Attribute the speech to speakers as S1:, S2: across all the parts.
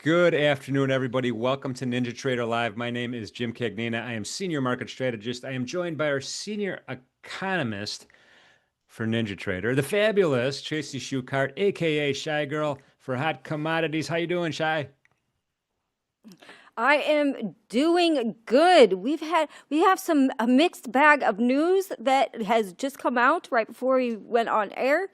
S1: Good afternoon, everybody. Welcome to NinjaTrader Live. My name is Jim Cagnina. I am Senior Market Strategist. I am joined by our Senior Economist for NinjaTrader, the fabulous Tracy Shuchart, aka Shy Girl for Hot Commodities. How you doing, Shy?
S2: I am doing good. We have a mixed bag of news that has just come out right before we went on air.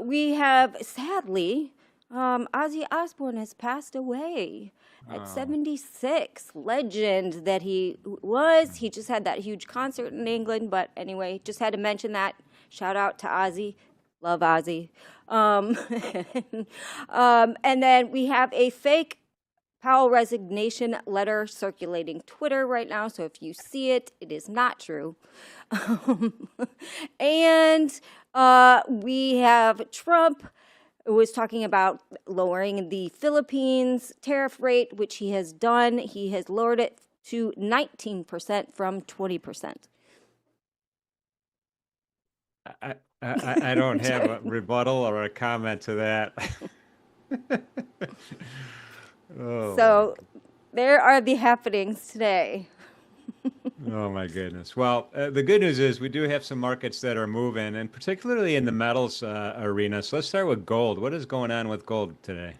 S2: We have sadly, Ozzy Osbourne has passed away at
S1: Oh,
S2: 76. Legend that he was. He just had that huge concert in England. But anyway, just had to mention that. Shout out to Ozzy. Love Ozzy. Um, and then we have a fake Powell resignation letter circulating Twitter right now. So if you see it, it is not true. and we have Trump was talking about lowering the Philippines tariff rate, which he has done. He has lowered it to 19% from 20%.
S1: I don't have a rebuttal or a comment to that. Oh,
S2: So there are the happenings today.
S1: oh my goodness. Well, the good news is we do have some markets that are moving, and particularly in the metals arena. So let's start with gold. What is going on with gold today?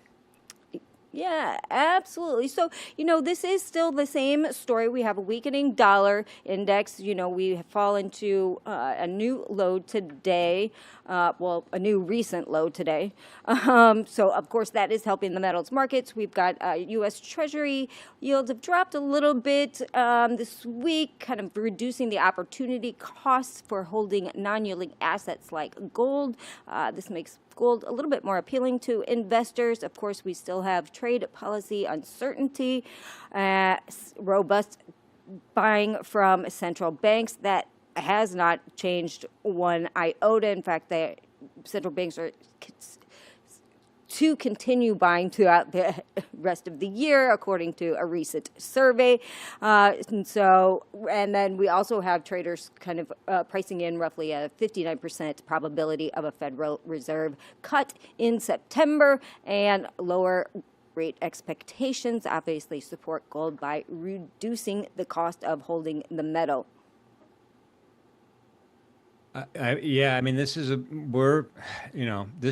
S2: Yeah, absolutely. So, this is still the same story. We have a weakening dollar index. We have fallen to a new low today. A new recent low today. So, of course, that is helping the metals markets. We've got U.S. Treasury yields have dropped a little bit this week, kind of reducing the opportunity costs for holding non-yielding assets like gold. This makes gold a little bit more appealing to investors. Of course, we still have trade policy uncertainty, robust buying from central banks that has not changed one iota. In fact, the central banks are to continue buying throughout the rest of the year, according to a recent survey. And then we also have traders kind of pricing in roughly a 59% probability of a Federal Reserve cut in September, and lower rate expectations obviously support gold by reducing the cost of holding the metal.
S1: Yeah, I mean, this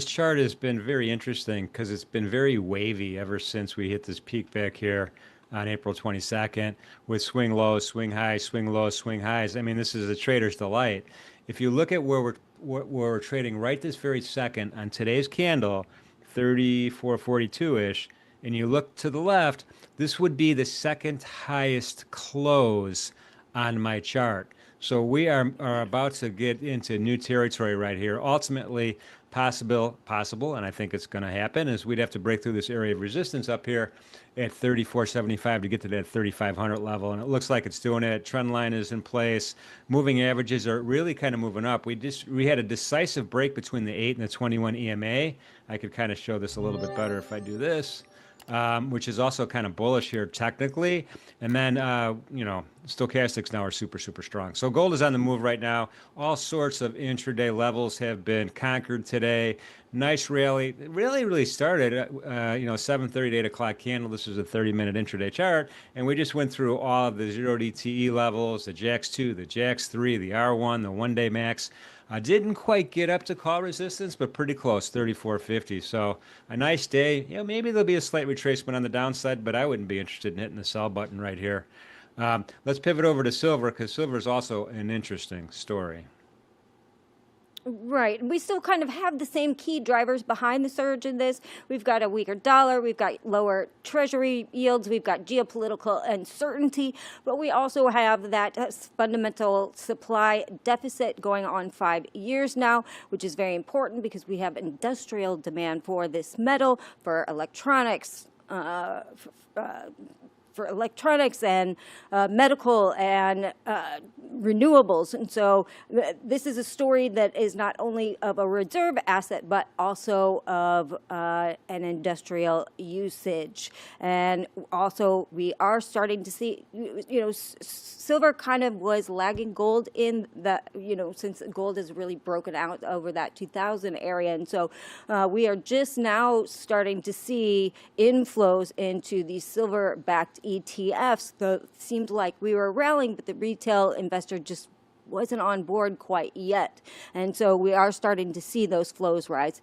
S1: chart has been very interesting because it's been very wavy ever since we hit this peak back here on April 22nd with swing lows, swing highs, swing lows, swing highs. I mean, this is a trader's delight. If you look at where we're trading right this very second on today's candle, 34.42-ish, and you look to the left, this would be the second highest close on my chart. So we are about to get into new territory right here. Ultimately, possible, and I think it's going to happen, is we'd have to break through this area of resistance up here at 34.75 to get to that 3,500 level. And it looks like it's doing it. Trend line is in place. Moving averages are really kind of moving up. We had a decisive break between the 8 and the 21 EMA. I could kind of show this a little bit better if I do this. Which is also kind of bullish here technically. And then, stochastics now are super, super strong. So gold is on the move right now. All sorts of intraday levels have been conquered today. Nice rally. It really started at, 7:30 to 8 o'clock candle. This is a 30-minute intraday chart. And we just went through all of the 0 DTE levels, the JAX 2, the JAX 3, the R1, the one-day max. Didn't quite get up to call resistance, but pretty close, 34.50. So a nice day. Maybe there'll be a slight retracement on the downside, but I wouldn't be interested in hitting the sell button right here. Let's pivot over to silver because silver is also an interesting story.
S2: Right. We still kind of have the same key drivers behind the surge in this. We've got a weaker dollar, we've got lower treasury yields, we've got geopolitical uncertainty, but we also have that fundamental supply deficit going on 5 years now, which is very important because we have industrial demand for this metal, for electronics, for electronics and medical and renewables. And so this is a story that is not only of a reserve asset, but also of an industrial usage. And also we are starting to see, silver kind of was lagging gold in the, since gold has really broken out over that 2000 area. And so we are just now starting to see inflows into these silver-backed ETFs. So it seemed like we were rallying, but the retail investor just wasn't on board quite yet. And so we are starting to see those flows rise.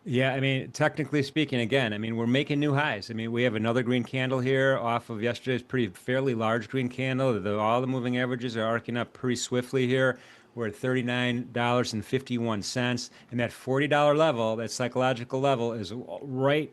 S1: Yeah, I mean, technically speaking, again, I mean, we're making new highs. I mean, we have another green candle here off of yesterday's fairly large green candle. All the moving averages are arcing up pretty swiftly here. We're at $39.51, and that $40 level, that psychological level, is right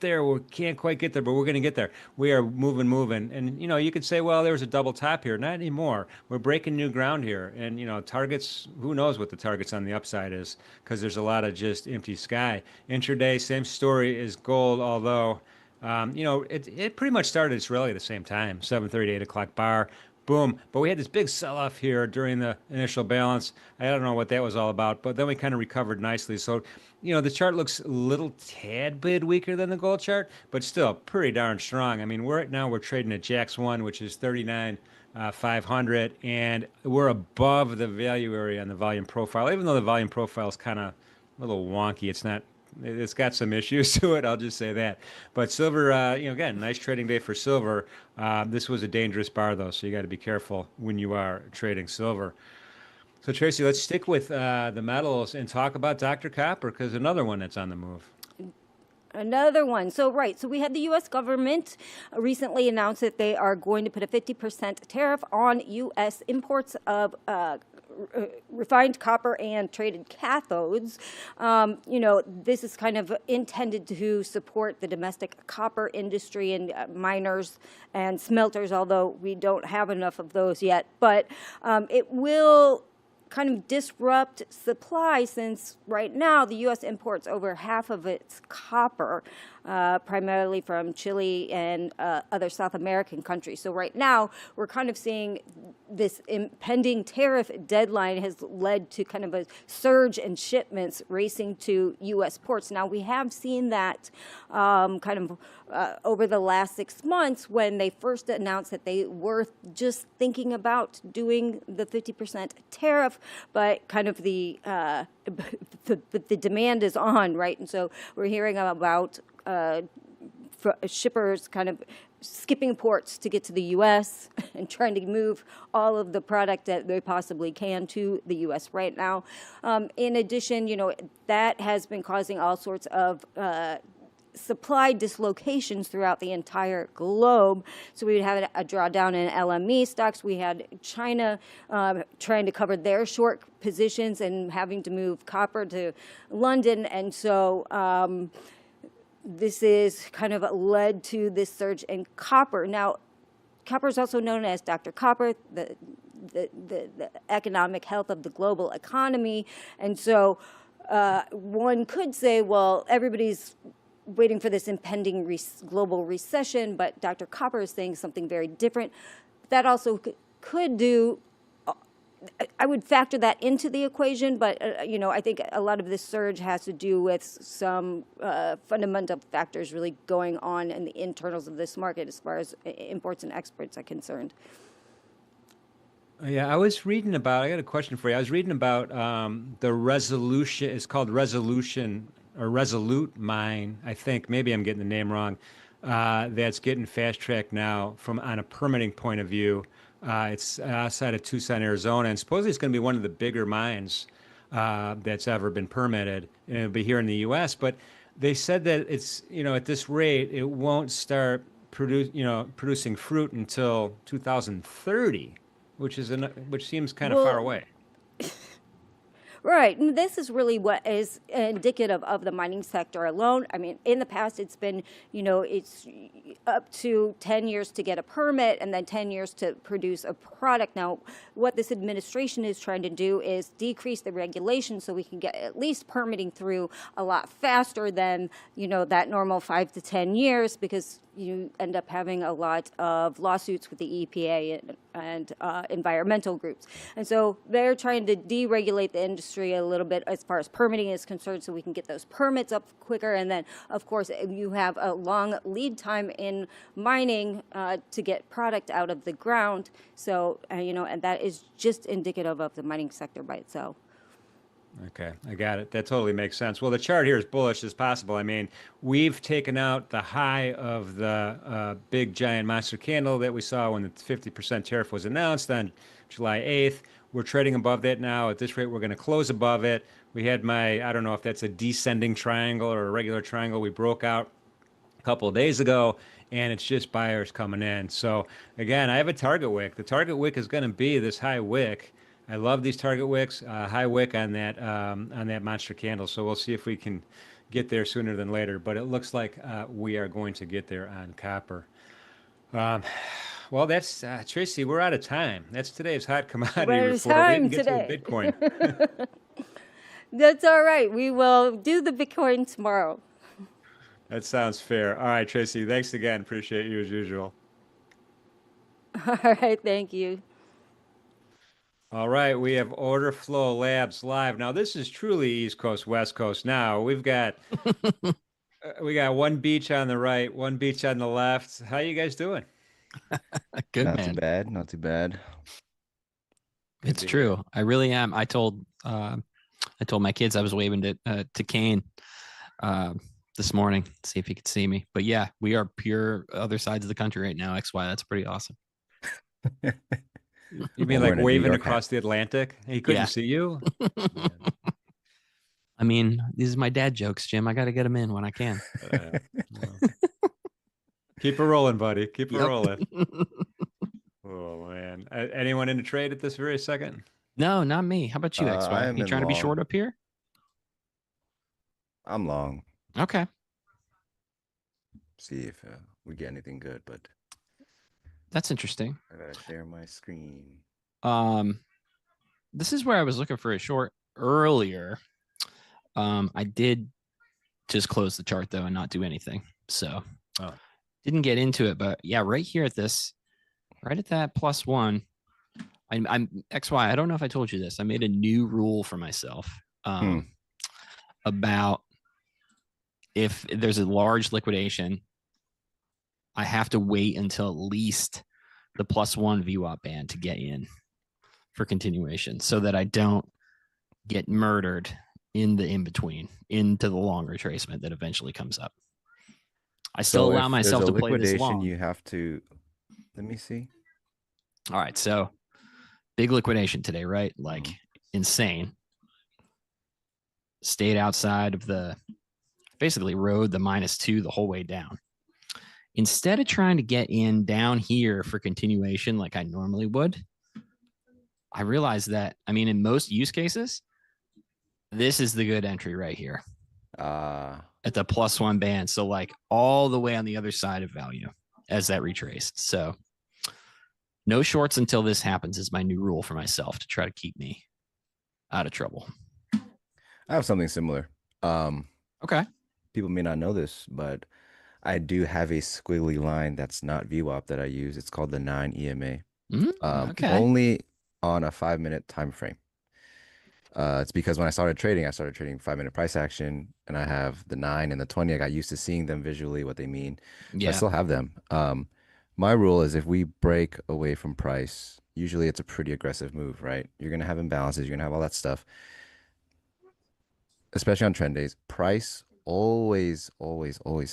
S1: there. We can't quite get there, but we're going to get there. We are moving. And, you could say, well, there was a double top here. Not anymore. We're breaking new ground here. And, targets, who knows what the targets on the upside is, because there's a lot of just empty sky. Intraday, same story as gold, although, it pretty much started its rally at the same time, 7:30 to 8 o'clock bar. Boom. But we had this big sell-off here during the initial balance. I don't know what that was all about, but then we kind of recovered nicely. So, the chart looks a little tad bit weaker than the gold chart, but still pretty darn strong. I mean, right now we're trading at JAX 1, which is 39,500, and we're above the value area on the volume profile, even though the volume profile is kind of a little wonky. It's got some issues to it, I'll just say that. But silver, again, nice trading day for silver. This was a dangerous bar, though, so you got to be careful when you are trading silver. So, Tracy, let's stick with the metals and talk about Dr. Copper, because another one that's on the move.
S2: Another one. So we had the U.S. government recently announced that they are going to put a 50% tariff on U.S. imports of refined copper and traded cathodes. This is kind of intended to support the domestic copper industry and miners and smelters, although we don't have enough of those yet. But it will kind of disrupt supply, since right now the U.S. imports over half of its copper, primarily from Chile and other South American countries. So right now we're kind of seeing this impending tariff deadline has led to kind of a surge in shipments racing to U.S. ports. Now we have seen that over the last 6 months, when they first announced that they were just thinking about doing the 50% tariff, but kind of the demand is on, right? And so we're hearing about shippers kind of skipping ports to get to the U.S. and trying to move all of the product that they possibly can to the U.S. right now. In addition, that has been causing all sorts of supply dislocations throughout the entire globe. So we would have a drawdown in LME stocks. We had China trying to cover their short positions and having to move copper to London. And so this is kind of led to this surge in copper. Now, copper is also known as Dr. Copper, the economic health of the global economy. And so one could say, well, everybody's waiting for this impending global recession, but Dr. Copper is saying something very different. That also could do, I would factor that into the equation, but I think a lot of this surge has to do with some fundamental factors really going on in the internals of this market as far as imports and exports are concerned.
S1: Yeah, I got a question for you. I was reading about the resolution, it's called Resolution or Resolute Mine, I think, maybe I'm getting the name wrong, that's getting fast-tracked now on a permitting point of view. It's outside of Tucson, Arizona, and supposedly it's going to be one of the bigger mines that's ever been permitted, and it'll be here in the U.S., but they said that it's, at this rate, it won't start producing fruit until 2030, which seems kind of far away.
S2: Right. And this is really what is indicative of the mining sector alone. I mean, in the past, it's been, it's up to 10 years to get a permit and then 10 years to produce a product. Now, what this administration is trying to do is decrease the regulation so we can get at least permitting through a lot faster than, that normal 5 to 10 years, because you end up having a lot of lawsuits with the EPA and environmental groups. And so they're trying to deregulate the industry a little bit as far as permitting is concerned, so we can get those permits up quicker. And then, of course, you have a long lead time in mining to get product out of the ground. So, and that is just indicative of the mining sector by itself.
S1: Okay, I got it. That totally makes sense. Well, the chart here is bullish as possible. I mean, we've taken out the high of the big giant monster candle that we saw when the 50% tariff was announced on July 8th. We're trading above that now. At this rate, we're going to close above it. We had I don't know if that's a descending triangle or a regular triangle we broke out a couple of days ago, and it's just buyers coming in. So again, I have a target wick. The target wick is going to be this high wick. I love these target wicks, high wick on that monster candle. So we'll see if we can get there sooner than later. But it looks like we are going to get there on copper. Well, that's Tracy. We're out of time. That's today's hot commodity
S2: We're out of
S1: report. We
S2: time
S1: didn't get to
S2: today.
S1: the Bitcoin.
S2: That's all right. We will do the Bitcoin tomorrow.
S1: That sounds fair. All right, Tracy. Thanks again. Appreciate you as usual.
S2: All right. Thank you.
S1: All right, we have OrderFlow Labs live. Now, this is truly East Coast, West Coast. Now, we got one beach on the right, one beach on the left. How you guys doing?
S3: Good,
S4: Not
S3: man.
S4: too bad. Not too bad.
S3: It's true. I really am. I told my kids I was waving to Kane this morning, see if he could see me. But yeah, we are pure other sides of the country right now. XY. That's pretty awesome.
S1: You mean
S4: We're
S1: like
S4: in a New
S1: waving
S4: York
S1: across the Atlantic? He couldn't
S3: Yeah.
S1: see you?
S3: I mean, these are my dad jokes, Jim. I got to get them in when I can.
S1: Well. Keep it rolling, buddy. Keep it
S3: Yep.
S1: rolling. Oh, man. Anyone in the trade at this very second?
S3: No, not me. How about you, XY?
S4: I am
S3: You
S4: in
S3: trying to be
S4: long.
S3: short up here?
S4: I'm long.
S3: Okay.
S4: See if we get anything good, but
S3: That's interesting.
S4: I gotta share my screen.
S3: This is where I was looking for a short earlier. I did just close the chart though and not do anything. So didn't get into it, but yeah, right here at this, right at that +1, I'm XY. I don't know if I told you this. I made a new rule for myself about if there's a large liquidation, I have to wait until at least the +1 VWAP band to get in for continuation so that I don't get murdered in the in-between into the long retracement that eventually comes up. I still allow myself to play this long.
S4: You have to, let me see.
S3: All right. So big liquidation today, right? Like insane. Stayed outside of basically rode the -2 the whole way down. Instead of trying to get in down here for continuation like I normally would, I realized that, I mean, in most use cases, this is the good entry right here at the +1 band. So like all the way on the other side of value as that retraced. So no shorts until this happens is my new rule for myself to try to keep me out of trouble.
S4: I have something similar.
S3: Okay.
S4: People may not know this, but I do have a squiggly line that's not VWAP that I use. It's called the 9 EMA.
S3: Okay.
S4: Only on a 5-minute time frame. It's because when I started trading 5-minute price action, and I have the 9 and the 20. I got used to seeing them visually, what they mean.
S3: Yeah.
S4: I still have them. My rule is if we break away from price, usually it's a pretty aggressive move, right? You're going to have imbalances. You're going to have all that stuff. Especially on trend days, price always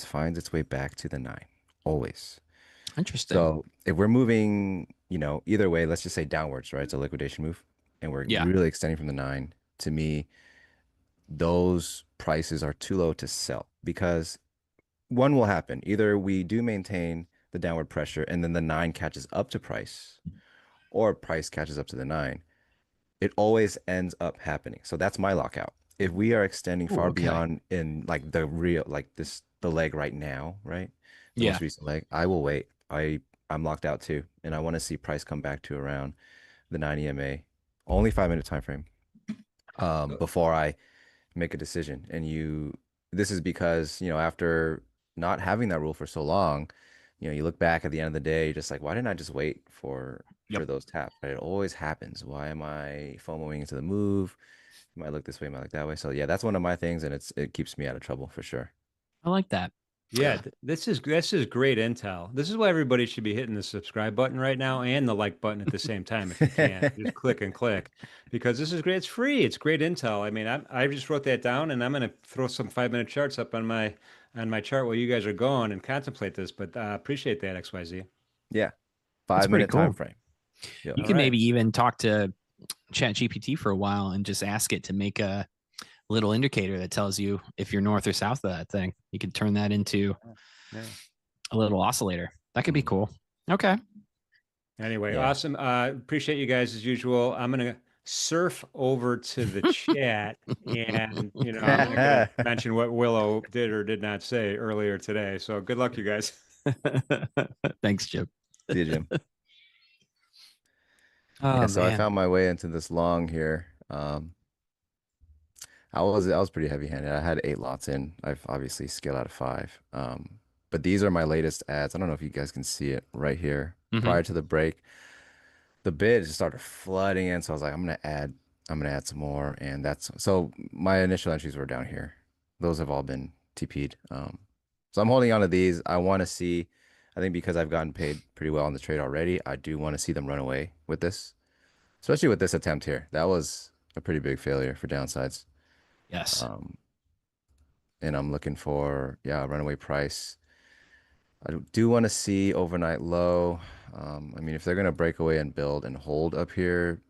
S4: finds its way back to the 9. Always.
S3: Interesting.
S4: So if we're moving, either way, let's just say downwards, right? It's a liquidation move. And we're really extending from the 9. To me, those prices are too low to sell because one will happen. Either we do maintain the downward pressure and then the 9 catches up to price, or price catches up to the 9. it always ends up happening. So that's my lockout. If we are extending
S3: Ooh,
S4: far
S3: okay.
S4: beyond in like the real, like this, the leg right now, right? The
S3: Yeah.
S4: most recent leg, I will wait. I'm locked out too, and I want to see price come back to around the 9 EMA, only 5 minute time frame, before I make a decision. And this is because, after not having that rule for so long, you look back at the end of the day, you're just like, why didn't I just wait for
S3: Yep.
S4: those taps? Right? It always happens. Why am I FOMOing into the move? It might look this way, it might look that way. So yeah, that's one of my things, and it keeps me out of trouble for sure.
S3: I like that.
S1: Yeah, this is great intel. This is why everybody should be hitting the subscribe button right now and the like button at the same time if you can. Just click and click because this is great. It's free. It's great intel. I mean, I just wrote that down and I'm going to throw some 5 minute charts up on my chart while you guys are going and contemplate this. But appreciate that XYZ.
S4: Yeah,
S3: That's
S4: five
S3: pretty
S4: minute time
S3: cool.
S4: frame. Yep.
S3: You
S1: All
S3: can
S1: right.
S3: maybe even talk to Chat GPT for a while and just ask it to make a little indicator that tells you if you're north or south of that thing. You could turn that into
S1: Yeah.
S3: a little oscillator. That could be
S4: Mhm.
S3: cool. Okay.
S1: Anyway,
S4: Yeah.
S1: awesome. Appreciate you guys as usual. I'm gonna surf over to the chat, and I'm not gonna mention what Willow did or did not say earlier today. So good luck, you guys.
S3: Thanks, Chip.
S4: See you, Jim.
S3: Oh
S4: Yeah, so I
S3: man.
S4: found my way into this long here. I was pretty heavy-handed. I had 8 lots in. I've obviously scaled out of 5. But these are my latest ads. I don't know if you guys can see it right here.
S3: Mm-hmm.
S4: Prior to the break, the bid just started flooding in, so I was like, I'm gonna add some more, and that's so my initial entries were down here. Those have all been TP'd. So I'm holding on to these. I want to see. I think because I've gotten paid pretty well on the trade already, I do want to see them run away with this, especially with this attempt here. That was a pretty big failure for downsides.
S3: Yes.
S4: Um, and I'm looking for, yeah, runaway price. I do want to see overnight low. I mean, if they're going to break away and build and hold up here,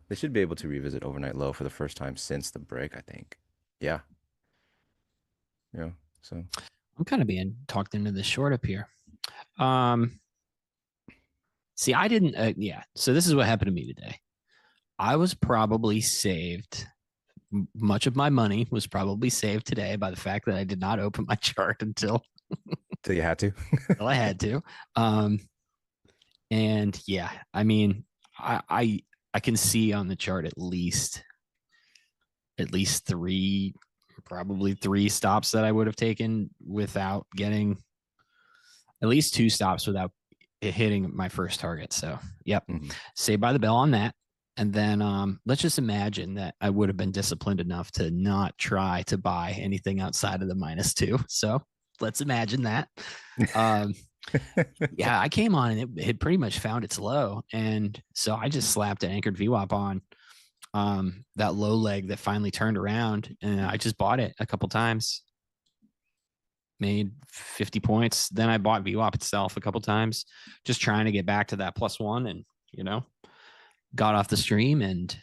S4: they should be able to revisit overnight low for the first time since the break, I think. Yeah. Yeah. So,
S3: I'm kind of being talked into the short up here. Um, see, I didn't. Yeah. So this is what happened to me today. I was probably saved. Much of my money was probably saved today by the fact that I did not open my chart
S4: till you had to.
S3: until I had to. Um, and yeah, I mean, I can see on the chart at least three, probably 3 stops that I would have taken without getting at least 2 stops without it hitting my first target. So, yep,
S4: Mhm.
S3: Saved by the Bell on that. And then let's just imagine that I would have been disciplined enough to not try to buy anything outside of the -2. So let's imagine that. Um, yeah, I came on and it had pretty much found its low. And so I just slapped an anchored VWAP on that low leg that finally turned around. And I just bought it a couple times, made 50 points. Then I bought VWAP itself a couple times, just trying to get back to that +1 and, got off the stream and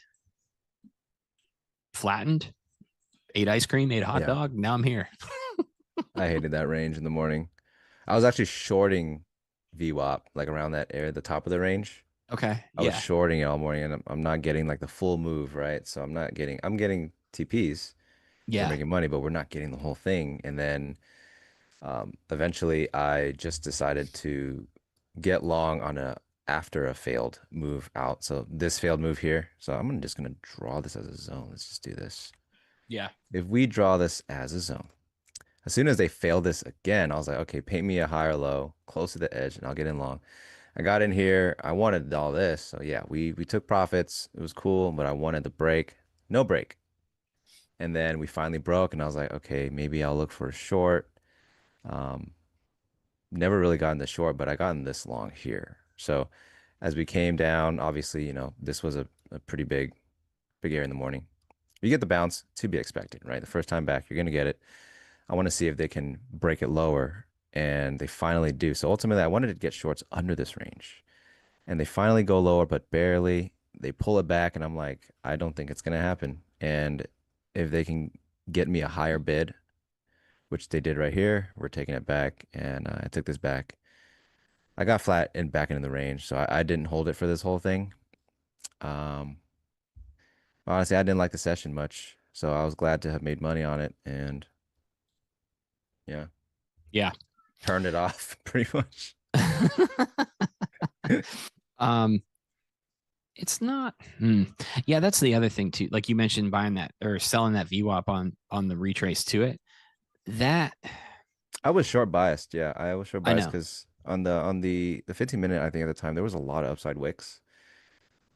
S3: flattened, ate ice cream, ate a hot
S4: Yeah.
S3: dog. Now I'm here.
S4: I hated that range in the morning. I was actually shorting VWAP, like around that area, the top of the range.
S3: Okay.
S4: I was
S3: Yeah.
S4: shorting it all morning, and I'm not getting like the full move, right? So I'm getting TPs. We're
S3: Yeah.
S4: making money, but we're not getting the whole thing. And then eventually, I just decided to get long on a after a failed move out. So this failed move here. So just gonna draw this as a zone. Let's just do this.
S3: Yeah.
S4: If we draw this as a zone, as soon as they fail this again, I was like, okay, paint me a higher low close to the edge, and I'll get in long. I got in here. I wanted all this. So yeah, we took profits. It was cool, but I wanted the break. No break. And then we finally broke, and I was like, okay, maybe I'll look for a short. Um, Never really gotten the short, but I gotten this long here. So as we came down, obviously, this was a pretty big area in the morning. You get the bounce to be expected, right? The first time back, you're gonna get it. I want to see if they can break it lower, and they finally do. So ultimately, I wanted to get shorts under this range, and they finally go lower, but barely. They pull it back, and I'm like, I don't think it's gonna happen. And if they can get me a higher bid, which they did right here, we're taking it back, and I took this back. I got flat and back into the range, so I didn't hold it for this whole thing. Um, Honestly, I didn't like the session much, so I was glad to have made money on it, and yeah,
S3: Yeah.
S4: turned it off pretty much.
S3: um, it's not. Yeah, that's the other thing too. Like you mentioned, buying that or selling that VWAP on the retrace to it. That
S4: I was short biased. Yeah, I was short
S3: I
S4: biased
S3: know.
S4: because on the 15-minute, I think at the time there was a lot of upside wicks.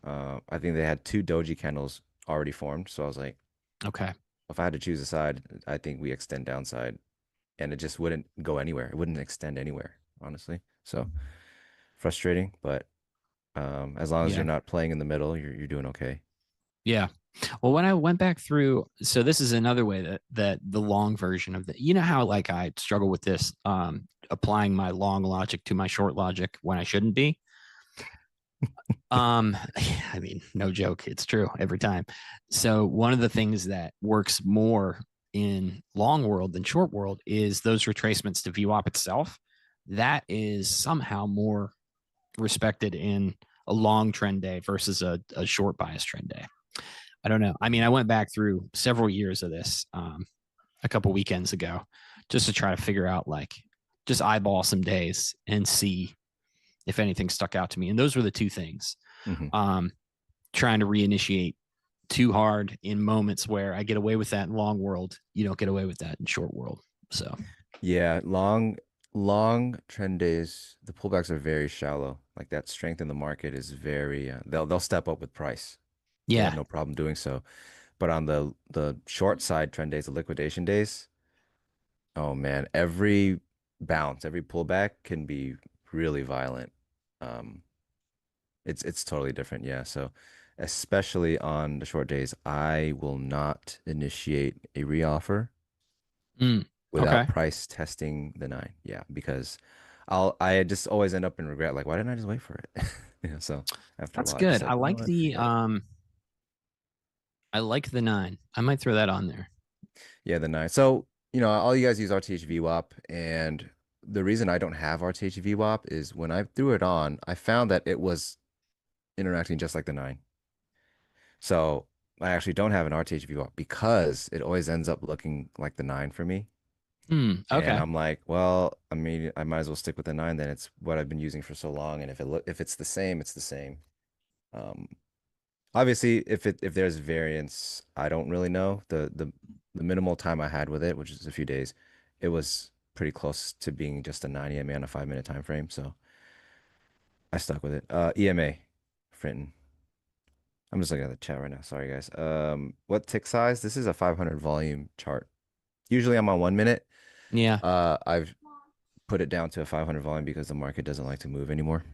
S4: I think they had two doji candles already formed, so I was like,
S3: Okay.
S4: if I had to choose a side, I think we extend downside, and it just wouldn't go anywhere. It wouldn't extend anywhere, honestly. So frustrating, but as long as
S3: Yeah.
S4: you're not playing in the middle, you're doing okay.
S3: Yeah. Well, when I went back through, so this is another way that the long version of the, you know how like I struggle with this, applying my long logic to my short logic when I shouldn't be. I mean, no joke, it's true every time. So one of the things that works more in long world than short world is those retracements to VWAP itself. That is somehow more respected in a long trend day versus a short bias trend day. I don't know. I mean, I went back through several years of this a couple weekends ago just to try to figure out, like, just eyeball some days and see if anything stuck out to me. And those were the two things.
S4: Hmm.
S3: Trying to reinitiate too hard in moments where I get away with that in long world. You don't get away with that in short world. So
S4: Yeah, long trend days, the pullbacks are very shallow. Like that strength in the market is very they'll step up with price. They have
S3: yeah.
S4: no problem doing so. But on the short side trend days, the liquidation days, oh man, every bounce, every pullback can be really violent. Um, it's totally different, yeah. So especially on the short days, I will not initiate a reoffer without
S3: Okay.
S4: price testing the nine. Yeah, because I just always end up in regret. Like, why didn't I just wait for it? So after a
S3: That's
S4: while, I just
S3: good.
S4: like, you know what, forget it.
S3: I like the 9. I might throw that on there.
S4: Yeah, the nine. So, all you guys use RTH VWAP, and the reason I don't have RTH VWAP is when I threw it on, I found that it was interacting just like the nine. So I actually don't have an RTH VWAP because it always ends up looking like the nine for me. And
S3: Okay.
S4: I'm like, well, I mean, I might as well stick with the nine then. It's what I've been using for so long, and if it's the same, it's the same. Um, Obviously, if there's variance, I don't really know. The minimal time I had with it, which is a few days, it was pretty close to being just a 9 EMA on a 5-minute time frame. So I stuck with it. EMA, Frinton. I'm just looking at the chat right now. Sorry, guys. What tick size? This is a 500 volume chart. Usually I'm on 1 minute.
S3: Yeah.
S4: I've put it down to a 500 volume because the market doesn't like to move anymore.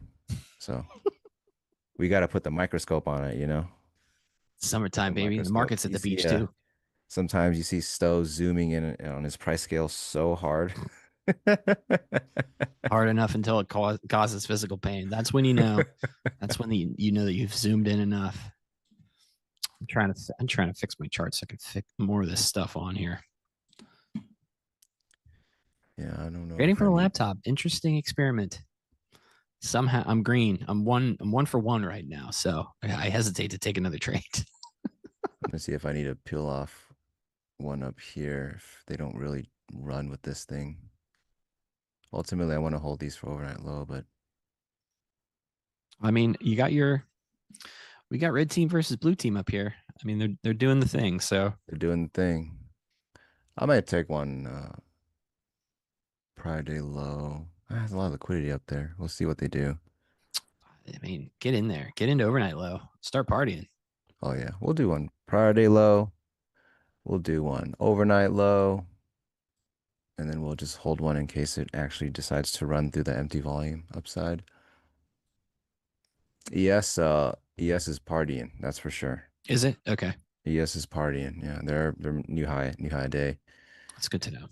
S4: So we got to put the microscope on it.
S3: Summertime,
S4: The
S3: baby. The
S4: microscope.
S3: market's at
S4: You
S3: the
S4: see,
S3: beach too.
S4: sometimes you see Stowe zooming in on his price scale so hard.
S3: Hard enough until it causes physical pain. That's when you know. That's when you know that you've zoomed in enough. I'm trying to fix my chart so I can fit more of this stuff on here.
S4: Yeah, I don't know
S3: Trading
S4: if
S3: for
S4: I
S3: a
S4: need.
S3: laptop. Interesting experiment. Somehow I'm green. I'm 1 for 1 right now. So I hesitate to take another trade.
S4: Let me see if I need to peel off one up here if they don't really run with this thing. Ultimately, I want to hold these for overnight low, but
S3: I mean, we got red team versus blue team up here. I mean, they're doing the thing. So
S4: they're doing the thing. I might take one prior day low. There's a lot of liquidity up there. We'll see what they do.
S3: I mean, get in there, get into overnight low, start partying.
S4: Oh yeah, we'll do one prior day low. We'll do one overnight low. And then we'll just hold one in case it actually decides to run through the empty volume upside. ES is partying, that's for sure.
S3: Is it okay?
S4: ES is partying. Yeah, they're new high day.
S3: That's good to know.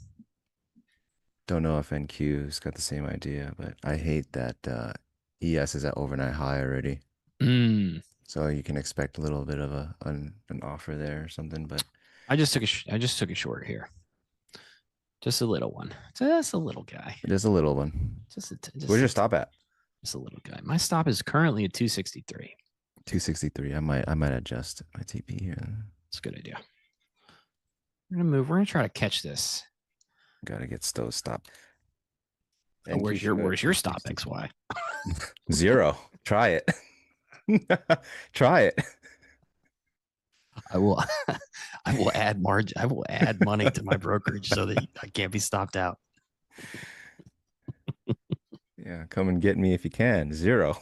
S4: Don't know if NQ's got the same idea, but I hate that ES is at overnight high already. So you can expect a little bit of an offer there or something, but
S3: I just took a short here, just a little one. Just a little guy.
S4: it is a little one.
S3: Just
S4: Where's your stop at?
S3: Just a little guy. My stop is currently at 263.
S4: 263. I might adjust my TP here.
S3: It's a good idea. We're gonna move. We're gonna try to catch this.
S4: Gotta get Stowe stopped.
S3: Oh, where's your stop XY?
S4: 0. Try it. Try it.
S3: I will I will add margin. I will add money to my brokerage so that I can't be stopped out.
S4: Yeah, come and get me if you can. 0.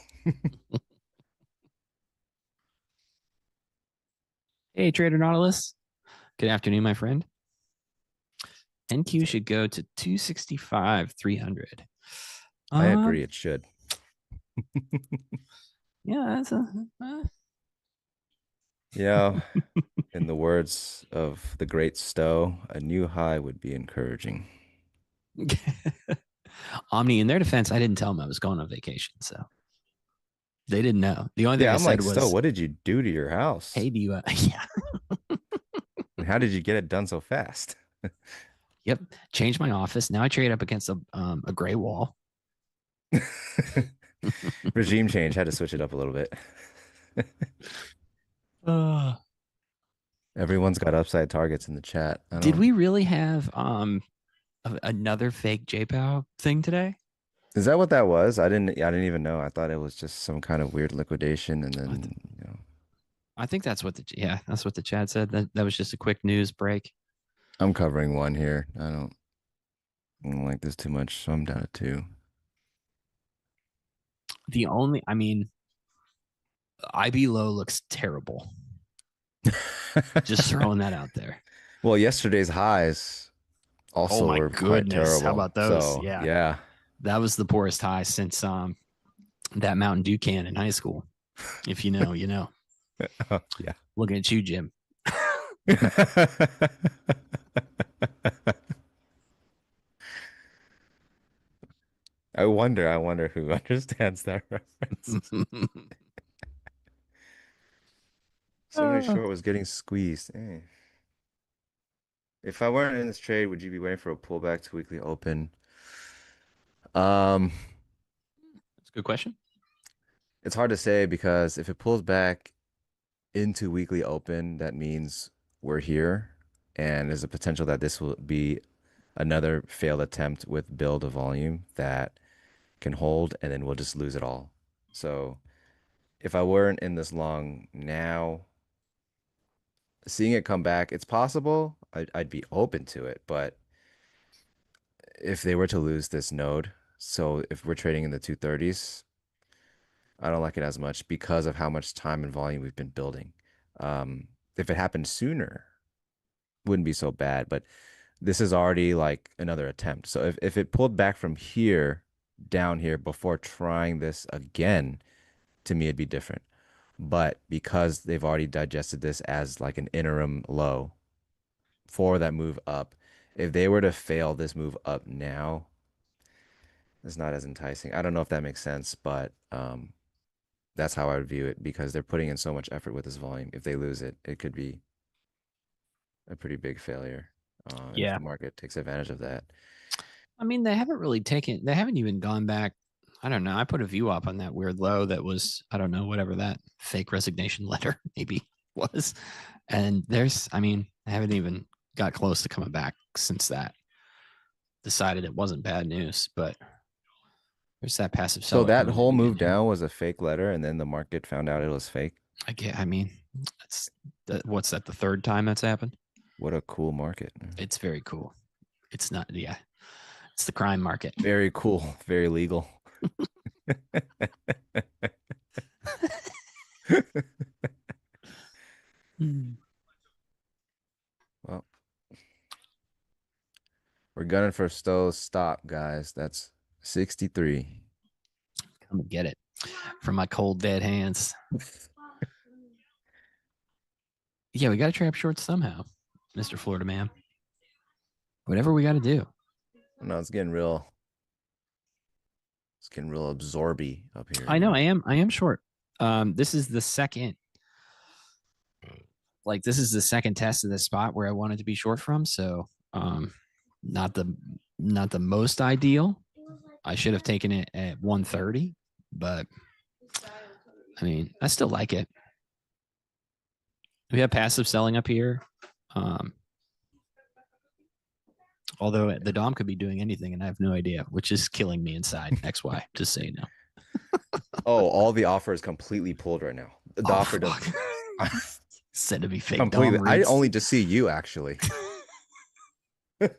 S3: Hey, Trader Nautilus. Good afternoon, my friend. NQ should go to 265, 300.
S4: I agree. It should.
S3: Yeah, that's
S4: Yeah. In the words of the great Stowe, a new high would be encouraging.
S3: Omni, in their defense, I didn't tell them I was going on vacation, so they didn't know. The only thing I
S4: I'm
S3: said
S4: like,
S3: was,
S4: Stowe, what did you do to your house?
S3: "Hey, do you?" Yeah.
S4: And how did you get it done so fast?
S3: Yep. Changed my office. Now I trade up against a gray wall.
S4: Regime change. Had to switch it up a little bit. Everyone's got upside targets in the chat.
S3: Did we really have another fake JPOW thing today?
S4: Is that what that was? I didn't even know. I thought it was just some kind of weird liquidation, and then
S3: I think that's what that's what the chat said. That was just a quick news break.
S4: I'm covering 1 here. I don't like this too much, so I'm down at 2.
S3: IB low looks terrible. Just throwing that out there.
S4: Well, yesterday's highs also were quite terrible.
S3: How about those?
S4: So, yeah.
S3: That was the poorest high since that Mountain Dew can in high school. If you know, you know.
S4: Yeah.
S3: Looking at you, Jim.
S4: I wonder who understands that reference. Somebody short was getting squeezed. If I weren't in this trade, would you be waiting for a pullback to weekly open?
S3: That's a good question.
S4: It's hard to say because if it pulls back into weekly open, that means we're here, and there's a potential that this will be another failed attempt with build of volume that can hold, and then we'll just lose it all. So if I weren't in this long now, seeing it come back, it's possible. I'd be open to it, but if they were to lose this node, so if we're trading in the 230s, I don't like it as much because of how much time and volume we've been building. If it happened sooner, wouldn't be so bad, but this is already like another attempt. So if it pulled back from here down here before trying this again, to me it'd be different. But because they've already digested this as like an interim low for that move up, if they were to fail this move up now, it's not as enticing. I don't know if that makes sense, but that's how I would view it because they're putting in so much effort with this volume. If they lose it, it could be a pretty big failure. If the market takes advantage of that.
S3: I mean, they haven't even gone back. I don't know. I put a view up on that weird low that was, I don't know, whatever that fake resignation letter maybe was. And they haven't even got close to coming back since that. Decided it wasn't bad news, but there's that passive seller.
S4: So that whole move down was a fake letter, and then the market found out it was fake.
S3: What's that? The third time that's happened?
S4: What a cool market.
S3: It's very cool. It's not, it's the crime market.
S4: Very cool. Very legal. Well, we're gunning for Stowe's stop, guys. That's 63.
S3: Come and get it from my cold, dead hands. Yeah, we got to trap short somehow, Mr. Florida man. Whatever we got to do.
S4: No, it's getting real. It's getting real absorby up here.
S3: I know. I am short. This is the second. This is the second test of this spot where I wanted to be short from. So, not the most ideal. I should have taken it at 130, but I mean, I still like it. We have passive selling up here. Although the Dom could be doing anything and I have no idea, which is killing me inside. XY, just so you know.
S4: Oh, all the offer is completely pulled right now. The offer does
S3: said to be fake
S4: completely.
S3: Dom
S4: I
S3: reads.
S4: only just see you actually.
S3: I'm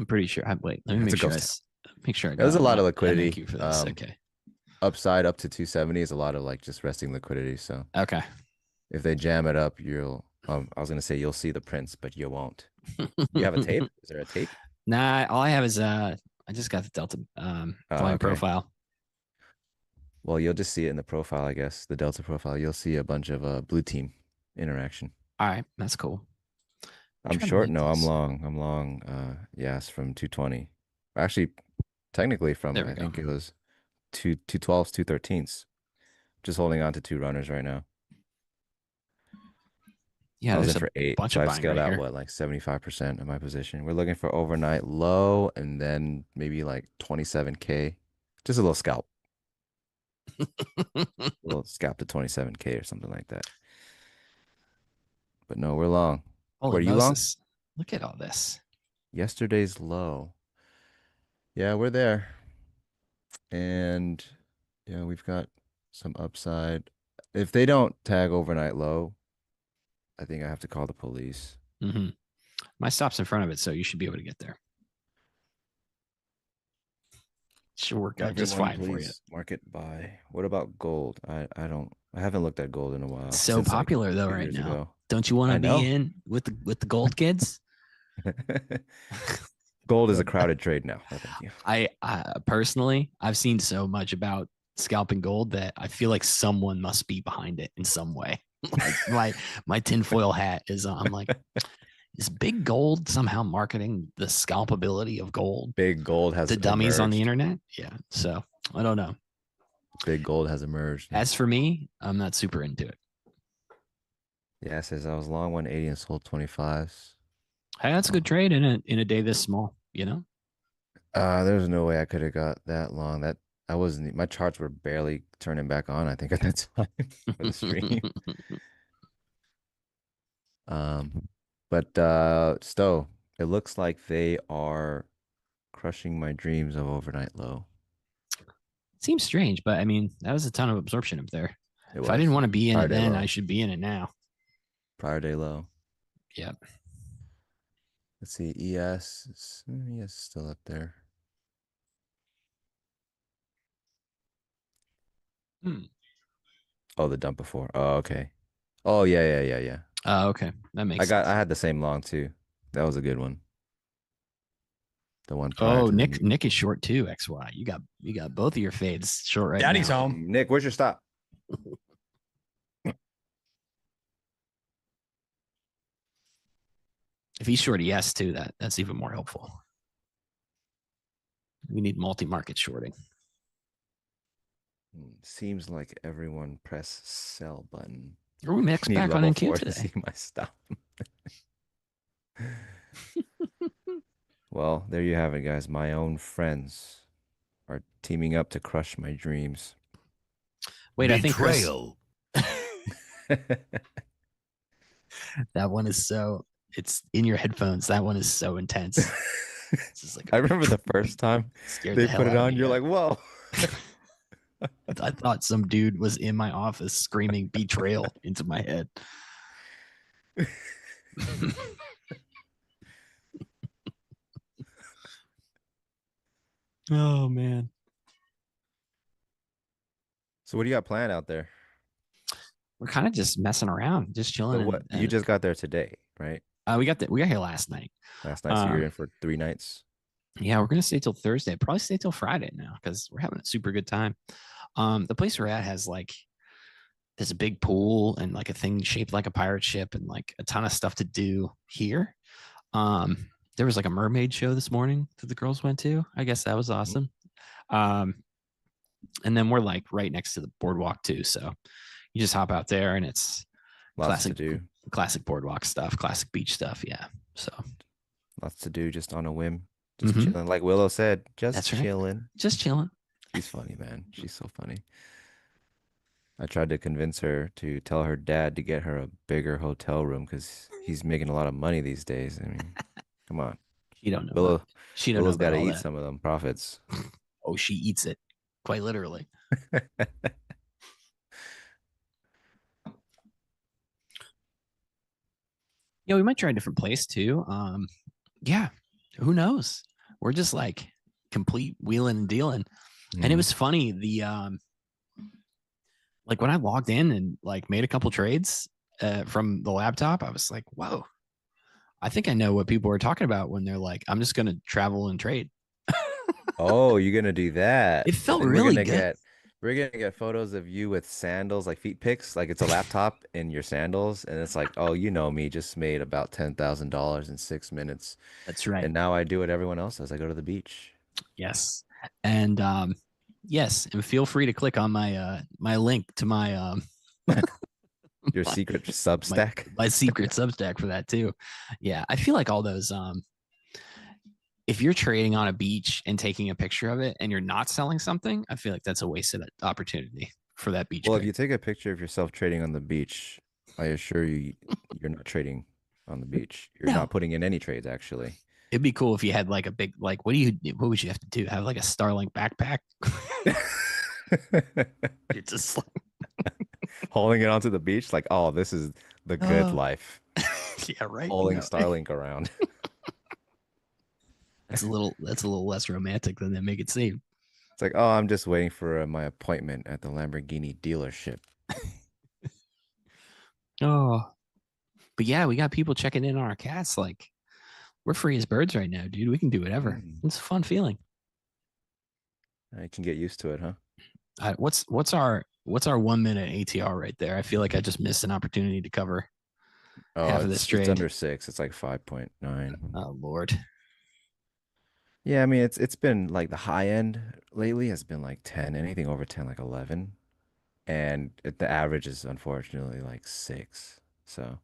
S3: pretty sure. Wait, let me
S4: It's
S3: make
S4: a
S3: sure.
S4: ghost
S3: Make sure I got.
S4: There's a lot of
S3: MQ
S4: liquidity.
S3: for this. Okay.
S4: Upside up to 270 is a lot of like just resting liquidity. So
S3: Okay.
S4: if they jam it up, you'll. I was gonna say you'll see the prints, but you won't. You have a tape? Is there a tape?
S3: Nah, all I have is I just got the Delta volume profile.
S4: Well, you'll just see it in the profile, I guess. The Delta profile. You'll see a bunch of blue team interaction.
S3: All right, that's cool.
S4: I'm short. No, I'm long. I'm long. Yes, from 220. Actually, technically from I think it was 212s, 213s. Just holding on to two runners right now.
S3: Yeah,
S4: I was
S3: there's
S4: in for 8,
S3: bunch
S4: so
S3: of
S4: I
S3: buying
S4: scaled
S3: right
S4: out
S3: here.
S4: what, like 75% of my position. We're looking for overnight low and then maybe like 27K. Just a little scalp. A little scalp to 27K or something like that. But no, we're long.
S3: Holy
S4: Were you long?
S3: Look at all this.
S4: Yesterday's low. Yeah, we're there. And yeah, we've got some upside. If they don't tag overnight low, I think I have to call the police.
S3: Mm-hmm. My stop's in front of it, so you should be able to get there. Should work out just fine for you.
S4: Market buy. What about gold? I haven't looked at gold in a while.
S3: It's so popular though right now.
S4: Ago.
S3: Don't you want to be in with the gold kids?
S4: Gold is a crowded trade now. Oh, thank you.
S3: I personally, I've seen so much about scalping gold that I feel like someone must be behind it in some way. Like my tinfoil hat is on. I'm like, is Big Gold somehow marketing the scalpability of gold?
S4: Big Gold has
S3: the dummies on the internet. Yeah. So I don't know.
S4: Big Gold has emerged.
S3: As for me, I'm not super into it.
S4: Yeah, it says I was long 180 and sold 25s.
S3: Hey, that's a good trade in a day this small, you know?
S4: There's no way I could have got that long. That I wasn't, my charts were barely turning back on, I think, at that time for the stream. But Stowe, it looks like they are crushing my dreams of overnight low.
S3: Seems strange, but I mean, that was a ton of absorption up there. If I didn't want to be in it then, I should be in it now.
S4: Prior day low.
S3: Yep.
S4: Let's see. ES is still up there. Oh, the dump before. Oh, okay. Oh, yeah.
S3: Oh, okay. That makes sense.
S4: I had the same long too. That was a good one. The one prior.
S3: Oh, Nick is short too, XY. You got both of your fades short right
S1: Daddy's
S3: now.
S1: home.
S4: Nick, where's your stop?
S3: If he's short ES too, that's even more helpful. We need multi-market shorting.
S4: Seems like everyone press sell button.
S3: Are we mixed back on NQ today?
S4: See my stop. Well, there you have it, guys. My own friends are teaming up to crush my dreams.
S3: Wait,
S5: Betrayal.
S3: I think Chris, that one is so, it's in your headphones. That one is so intense. It's just like,
S4: I remember the first time they put it on, you're like, whoa.
S3: I thought some dude was in my office screaming betrayal into my head. Oh, man.
S4: So what do you got planned out there?
S3: We're kind of just messing around, just chilling.
S4: So you just got there today, right?
S3: We got here last night.
S4: So you're in for 3 nights?
S3: Yeah, we're gonna stay till Thursday. Probably stay till Friday now because we're having a super good time. The place we're at has like this big pool and like a thing shaped like a pirate ship and like a ton of stuff to do here. There was like a mermaid show this morning that the girls went to. I guess that was awesome. And then we're like right next to the boardwalk too. So you just hop out there and it's classic boardwalk stuff, classic beach stuff. Yeah. So
S4: lots to do just on a whim. Just chilling. Like Willow said, just
S3: That's right.
S4: chilling.
S3: Just chilling.
S4: She's funny, man. She's so funny. I tried to convince her to tell her dad to get her a bigger hotel room because he's making a lot of money these days. I mean, come on.
S3: She don't know about
S4: Willow,
S3: she don't know
S4: Willow's got
S3: about
S4: to
S3: all
S4: eat
S3: that.
S4: some of them profits.
S3: Oh, she eats it quite literally. Yeah, we might try a different place too. Yeah, who knows? We're just like complete wheeling and dealing. And it
S4: Mhm.
S3: was funny, like when I logged in and like made a couple trades from the laptop, I was like, whoa, I think I know what people are talking about when they're like, I'm just gonna travel and trade.
S4: Oh, you're gonna do that.
S3: It
S4: And
S3: felt
S4: then
S3: really good.
S4: we're gonna get photos of you with sandals, like feet pics, like it's a laptop in your sandals, and it's like, oh, you know me, just made about $10,000 in 6 minutes.
S3: That's right.
S4: And now I do what everyone else does. I go to the beach.
S3: Yes. And yes, and feel free to click on my my link to my
S4: Your
S3: my,
S4: secret
S3: my
S4: Substack.
S3: my secret Substack for that too. Yeah, I feel like all those if you're trading on a beach and taking a picture of it and you're not selling something, I feel like that's a wasted opportunity for that beach
S4: Well, if
S3: pick.
S4: you take a picture of yourself trading on the beach, I assure you, you're not trading on the beach. You're
S3: No,
S4: not putting in any trades, actually.
S3: it'd be cool if you had like a big like what would you have to do? Have like a Starlink backpack? You're just like
S4: Holding it onto the beach, like, oh, this is the good
S3: uh,
S4: life.
S3: yeah, right.
S4: Holding
S3: No,
S4: Starlink around.
S3: that's a little less romantic than they make it seem.
S4: It's like, oh, I'm just waiting for my appointment at the Lamborghini dealership.
S3: Oh, but yeah, we got people checking in on our cats. Like we're free as birds right now, dude. We can do whatever.
S4: Mm.
S3: It's a fun feeling.
S4: I can get used to it, huh?
S3: What's our 1 minute ATR right there? I feel like I just missed an opportunity to cover
S4: Oh,
S3: half of this
S4: it's
S3: trade.
S4: under 6. It's like 5.9.
S3: Oh Lord.
S4: Yeah, I mean it's been like the high end lately has been like 10, anything over 10, like 11. And the average is unfortunately like 6. So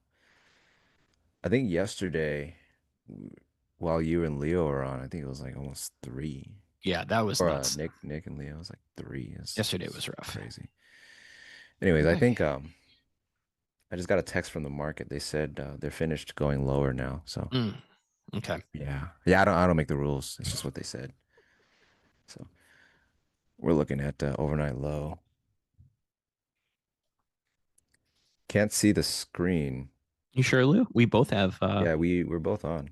S4: I think yesterday, while you and Leo were on, I think it was like almost 3.
S3: Yeah, that was
S4: Or
S3: nuts.
S4: Nick and Leo was like 3.
S3: Yesterday
S4: It's
S3: was rough.
S4: crazy. Anyways, I
S3: Okay.
S4: think I just got a text from the market. They said they're finished going lower now. So
S3: Mm, okay.
S4: yeah, I don't make the rules. It's just what they said. So we're looking at overnight low. Can't see the screen.
S3: You sure, Lou?
S4: Yeah, we're both on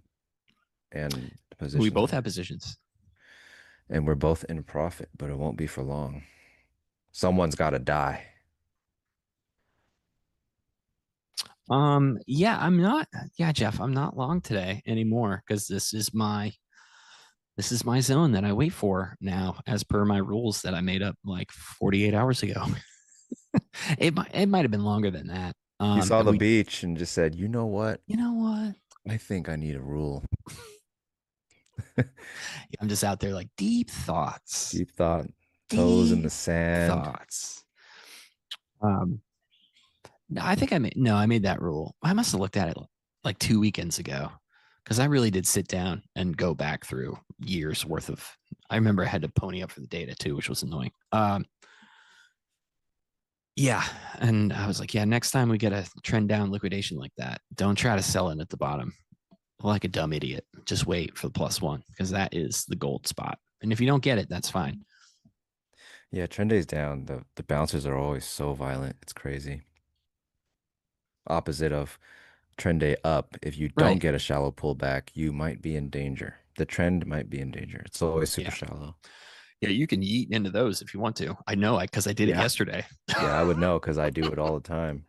S4: and the
S3: We
S4: positions
S3: both have
S4: are,
S3: positions.
S4: and we're both in profit, but it won't be for long. Someone's got to die.
S3: Yeah, I'm not yeah, Jeff, I'm not long today anymore because this is my zone that I wait for now as per my rules that I made up like 48 hours ago. It might have been longer than that.
S4: You saw
S3: And
S4: the
S3: we
S4: beach and just said, you know what?
S3: you know what?
S4: I think I need a rule.
S3: I'm just out there like deep thoughts.
S4: Deep thought, toes in the
S3: Deep
S4: sand.
S3: thoughts. Um no, I think I made that rule. I must have looked at it like 2 weekends ago because I really did sit down and go back through years worth of. I remember I had to pony up for the data too, which was annoying. Yeah, and I was like, yeah, next time we get a trend down liquidation like that, don't try to sell it at the bottom like a dumb idiot. Just wait for the +1 because that is the gold spot. And if you don't get it, that's fine.
S4: Yeah, trend days down. The bouncers are always so violent. It's crazy. Opposite of trend day up. If you don't
S3: Right.
S4: get a shallow pullback, you might be in danger. The trend might be in danger. It's always super
S3: Yeah.
S4: shallow.
S3: Yeah, you can yeet into those if you want to. I know I because I did it
S4: Yeah.
S3: yesterday.
S4: Yeah, I would know because I do it all the time.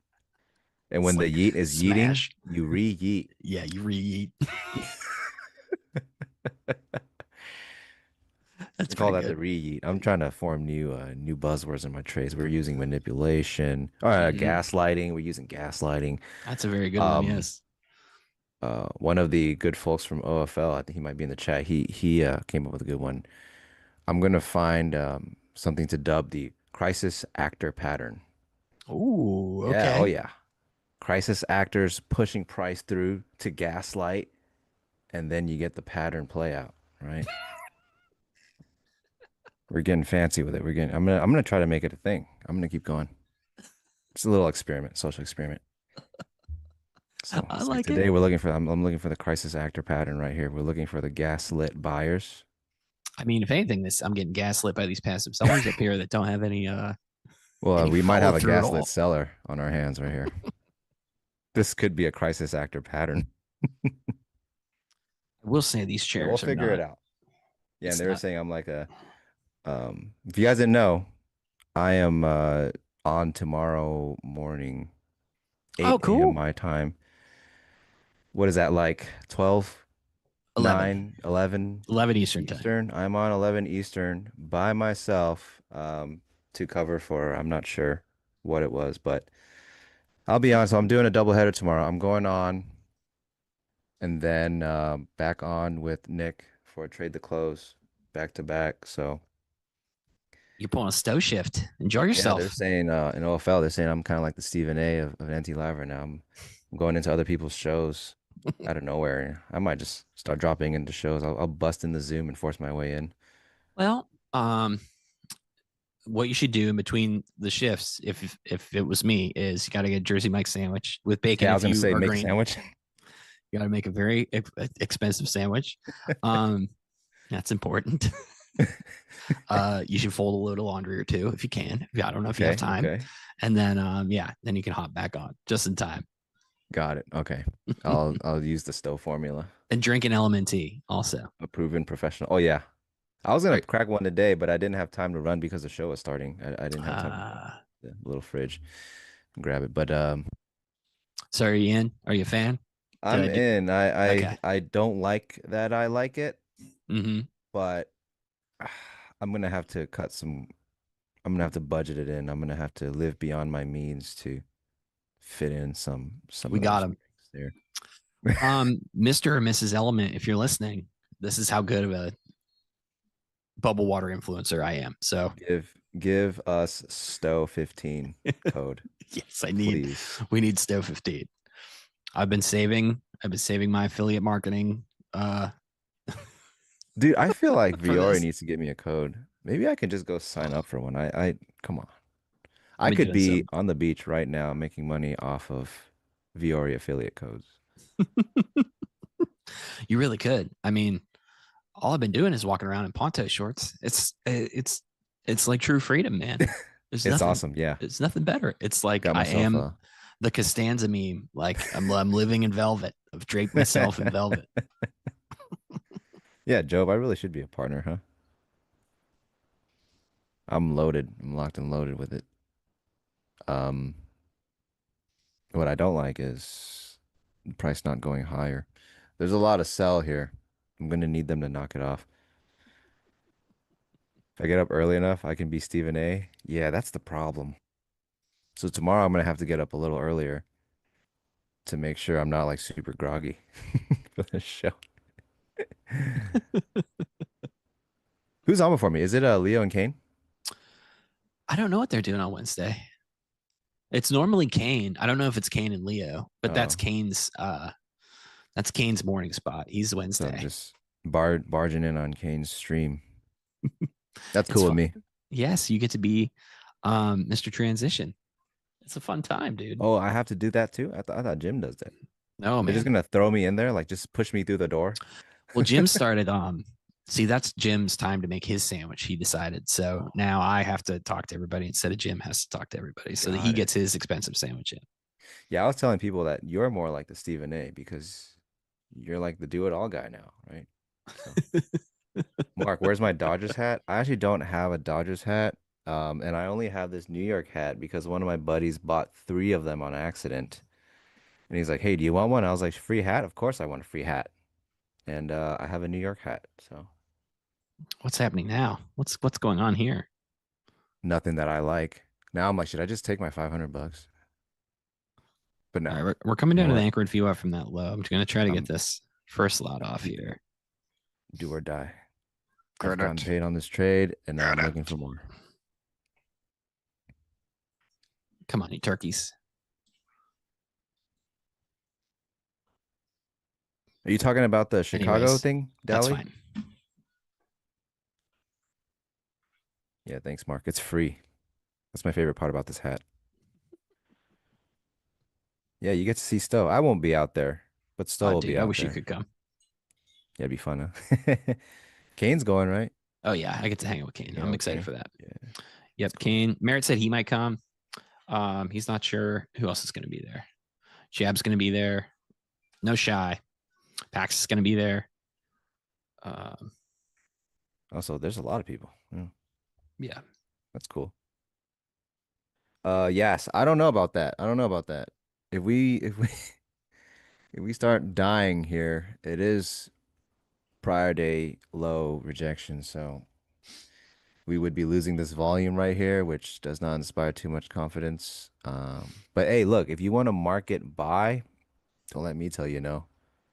S4: And
S3: It's
S4: when the
S3: like
S4: yeet is yeeting,
S3: smash.
S4: you re-yeet.
S3: Yeah, you re-yeet.
S4: I
S3: That's
S4: call
S3: pretty
S4: that the
S3: good.
S4: re-yeet. I'm trying to form new buzzwords in my trades. We're using manipulation,
S3: Mhm.
S4: gaslighting. We're using gaslighting.
S3: That's a very good one.
S4: Um,
S3: Yes.
S4: one of the good folks from OFL, I think he might be in the chat. He came up with a good one. I'm gonna find something to dub the crisis actor pattern.
S3: Ooh,
S4: Yeah, oh
S3: okay.
S4: yeah. Crisis actors pushing price through to gaslight, and then you get the pattern play out, right? We're getting fancy with it. I'm gonna try to make it a thing. I'm gonna keep going. It's a little experiment, social experiment. So
S3: I
S4: it's like
S3: like it.
S4: today we're looking for I'm looking for the crisis actor pattern right here. We're looking for the gaslit buyers.
S3: I mean, if anything, I'm getting gaslit by these passive sellers up here that don't have any
S4: Well,
S3: any
S4: we might
S3: follow
S4: have a
S3: through at
S4: gaslit
S3: all.
S4: seller on our hands right here. This could be a crisis actor pattern.
S3: I will say these
S4: Yeah, we'll
S3: chairs are
S4: figure it
S3: not.
S4: out. Yeah, and
S3: It's
S4: they were
S3: not.
S4: saying I'm like a if you guys didn't know, I am on tomorrow morning,
S3: Oh,
S4: 8 a.m.
S3: cool.
S4: my time. What is that like 12,
S3: 11,
S4: 9, 11
S3: 11 Eastern time.
S4: Eastern? I'm on 11 Eastern by myself to cover for I'm not sure what it was, but I'll be honest, I'm doing a double header tomorrow. I'm going on and then back on with Nick for trade the close back to back. So
S3: You're pulling a stow shift. Enjoy
S4: yeah, they're
S3: yourself.
S4: saying in OFL, they're saying I'm kind of like the Stephen A of NT Live right now. I'm going into other people's shows out of nowhere. I might just start dropping into shows. I'll bust in the Zoom and force my way in.
S3: Well, what you should do in between the shifts, if it was me, is you got to get a Jersey Mike sandwich with bacon.
S4: Yeah, I
S3: If
S4: was gonna
S3: you
S4: say
S3: are
S4: make a
S3: green,
S4: sandwich.
S3: you got to make a very expensive sandwich. That's important. You should fold a load of laundry or two if you can. I don't know if you have
S4: Okay,
S3: time.
S4: okay.
S3: And then then you can hop back on just in time.
S4: Got it. Okay. I'll use the Stowe formula.
S3: And drink an LMNT also.
S4: A proven professional. Oh yeah. I was gonna
S3: Right.
S4: crack one today, but I didn't have time to run because the show was starting. I didn't have time to run
S3: Uh,
S4: to the little fridge and grab it. But
S3: so are you in? Are you a fan?
S4: I'm in.
S3: Okay.
S4: I don't like that I like it,
S3: Mm-hmm.
S4: but I'm gonna have to I'm gonna have to budget it in. I'm gonna have to live beyond my means to fit in some
S3: We
S4: of
S3: got
S4: those
S3: him.
S4: there.
S3: Mr. or Mrs. Element, if you're listening, this is how good of a bubble water influencer I am. So
S4: Give us Stowe 15 code.
S3: yes,
S4: Please.
S3: we need Stow 15. I've been saving my affiliate marketing.
S4: Dude, I feel like
S3: For
S4: Viore
S3: this.
S4: needs to give me a code. Maybe I can just go sign up for one. I come on.
S3: I've
S4: I
S3: been
S4: could
S3: doing
S4: be
S3: some.
S4: on the beach right now making money off of Viore affiliate codes.
S3: You really could. I mean, all I've been doing is walking around in Ponte shorts. It's like true freedom, man. There's
S4: It's
S3: nothing.
S4: awesome. Yeah.
S3: It's nothing better. It's like
S4: Got
S3: I
S4: myself
S3: am the Costanza meme. Like I'm living in velvet. I've draped myself in velvet.
S4: Yeah, Job, I really should be a partner, huh? I'm loaded. I'm locked and loaded with it. Um, what I don't like is the price not going higher. There's a lot of sell here. I'm gonna need them to knock it off. If I get up early enough, I can be Stephen A. Yeah, that's the problem. So tomorrow I'm gonna have to get up a little earlier to make sure I'm not like super groggy for the show. Who's on before me? Is it Leo and Kane?
S3: I don't know what they're doing on Wednesday. It's normally Kane. I don't know if it's Kane and Leo, but
S4: Oh,
S3: that's Kane's morning spot. He's
S4: so I'm
S3: Wednesday.
S4: just barging in on Kane's stream. That's
S3: It's
S4: cool with
S3: fun.
S4: me.
S3: Yes, you get to be Mr. Transition. It's a fun time, dude.
S4: Oh, I have to do that too? I thought Jim does that.
S3: No,
S4: They're just
S3: man.
S4: gonna throw me in there, like just push me through the door.
S3: Well, Jim started see, that's Jim's time to make his sandwich. He decided. So now I have to talk to everybody instead of Jim has to talk to everybody so that he
S4: Got it.
S3: gets his expensive sandwich in.
S4: Yeah, I was telling people that you're more like the Stephen A because you're like the do-it-all guy now, right? So. Mark, where's my Dodgers hat? I actually don't have a Dodgers hat. And I only have this New York hat because one of my buddies bought 3 of them on accident. And he's like, "Hey, do you want one?" I was like, "Free hat? Of course I want a free hat." And I have a New York hat, so
S3: What's happening now? What's going on here?
S4: nothing that I like. Now I'm like, should I just take my $500? But no,
S3: All right, we're coming
S4: you
S3: down
S4: know
S3: to the
S4: what?
S3: anchored view up from that low. I'm going to try to get
S4: I'm
S3: this first lot off here.
S4: do or die.
S3: Got
S4: I've gotten
S3: it.
S4: paid on this trade, and now I'm looking for more.
S3: Come on, you turkeys.
S4: Are you talking about the Chicago
S3: Anyways,
S4: thing,
S3: that's
S4: Dally?
S3: fine.
S4: Yeah, thanks, Mark. It's free. That's my favorite part about this hat. Yeah, you get to see Stowe. I won't be out there, but Stowe
S3: Oh,
S4: will be
S3: dude, I
S4: out
S3: wish you
S4: there.
S3: could come.
S4: Yeah, it'd be fun, huh? Kane's going, right?
S3: Oh yeah, I get to hang out with Kane.
S4: Yeah,
S3: I'm excited
S4: okay.
S3: for that.
S4: Yeah, that's
S3: Yep,
S4: cool.
S3: Kane. Merritt said he might come. He's not sure who else is going to be there. Jab's going to be there. No Shy. Pax is going to be there. Um,
S4: Also, there's a lot of people. Yeah,
S3: yeah.
S4: that's cool. Yes, I don't know about that. I don't know about that. If we if we start dying here, it is prior day low rejection, so we would be losing this volume right here, which does not inspire too much confidence. But hey, look, if you want to market buy, don't let me tell you no.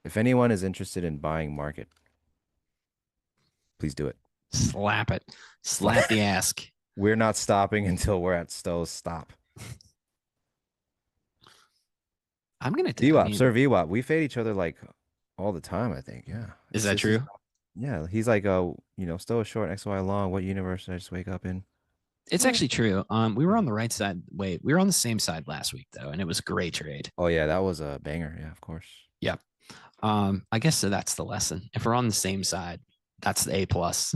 S4: If anyone is interested in buying market, please do it.
S3: Slap it. Slap the ask.
S4: We're not stopping until we're at Stowe's stop.
S3: I'm going to,
S4: VWAP, Sir VWAP, we fade each other like all the time, I think. Yeah.
S3: Is that true?
S4: Yeah. He's like, Stowe is short, XY long. What universe did I just wake up in?
S3: It's actually true. We were on the right side. Wait, we were on the same side last week though, and it was a great trade.
S4: Oh yeah, that was a banger. Yeah, of course.
S3: Yep. I guess so that's the lesson. If we're on the same side, that's the A plus.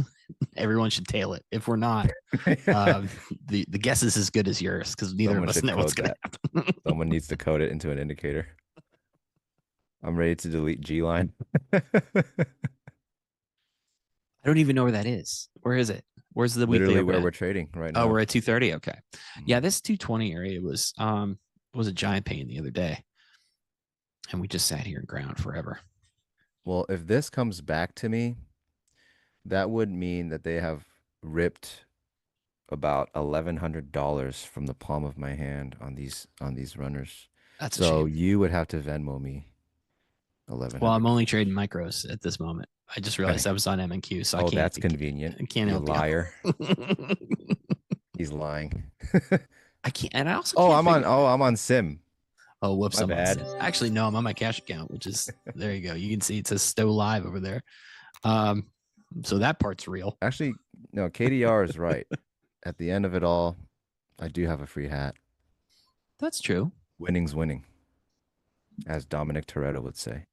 S3: Everyone should tail it. If we're not, the guess is as good as yours because neither
S4: Someone
S3: of us
S4: should
S3: know what's
S4: code
S3: going to happen.
S4: Someone needs to code it into an indicator. I'm ready to delete G line.
S3: I don't even know where that is. Where is it? Where's the weekly?
S4: Literally where we're trading right now.
S3: Oh, we're at 230. Okay. Yeah, this 220 area was a giant pain the other day. And we just sat here and ground forever.
S4: Well, if this comes back to me, that would mean that they have ripped about $1,100 from the palm of my hand on these runners.
S3: That's
S4: so
S3: a shame.
S4: You would have to Venmo me 1,100.
S3: Well, I'm only trading micros at this moment. I just realized I was on M&Q, so I can't.
S4: That's convenient.
S3: I can't
S4: you
S3: help
S4: liar.
S3: You.
S4: He's lying.
S3: I can't, and I also.
S4: I'm on Sim.
S3: Oh, whoops!
S4: My bad.
S3: Actually, no, I'm on my cash account, which is there. You go. You can see it says Stowe Live over there. So that part's real.
S4: Actually, no. KDR is right. At the end of it all, I do have a free hat.
S3: That's true.
S4: Winning's winning, as Dominic Toretto would say.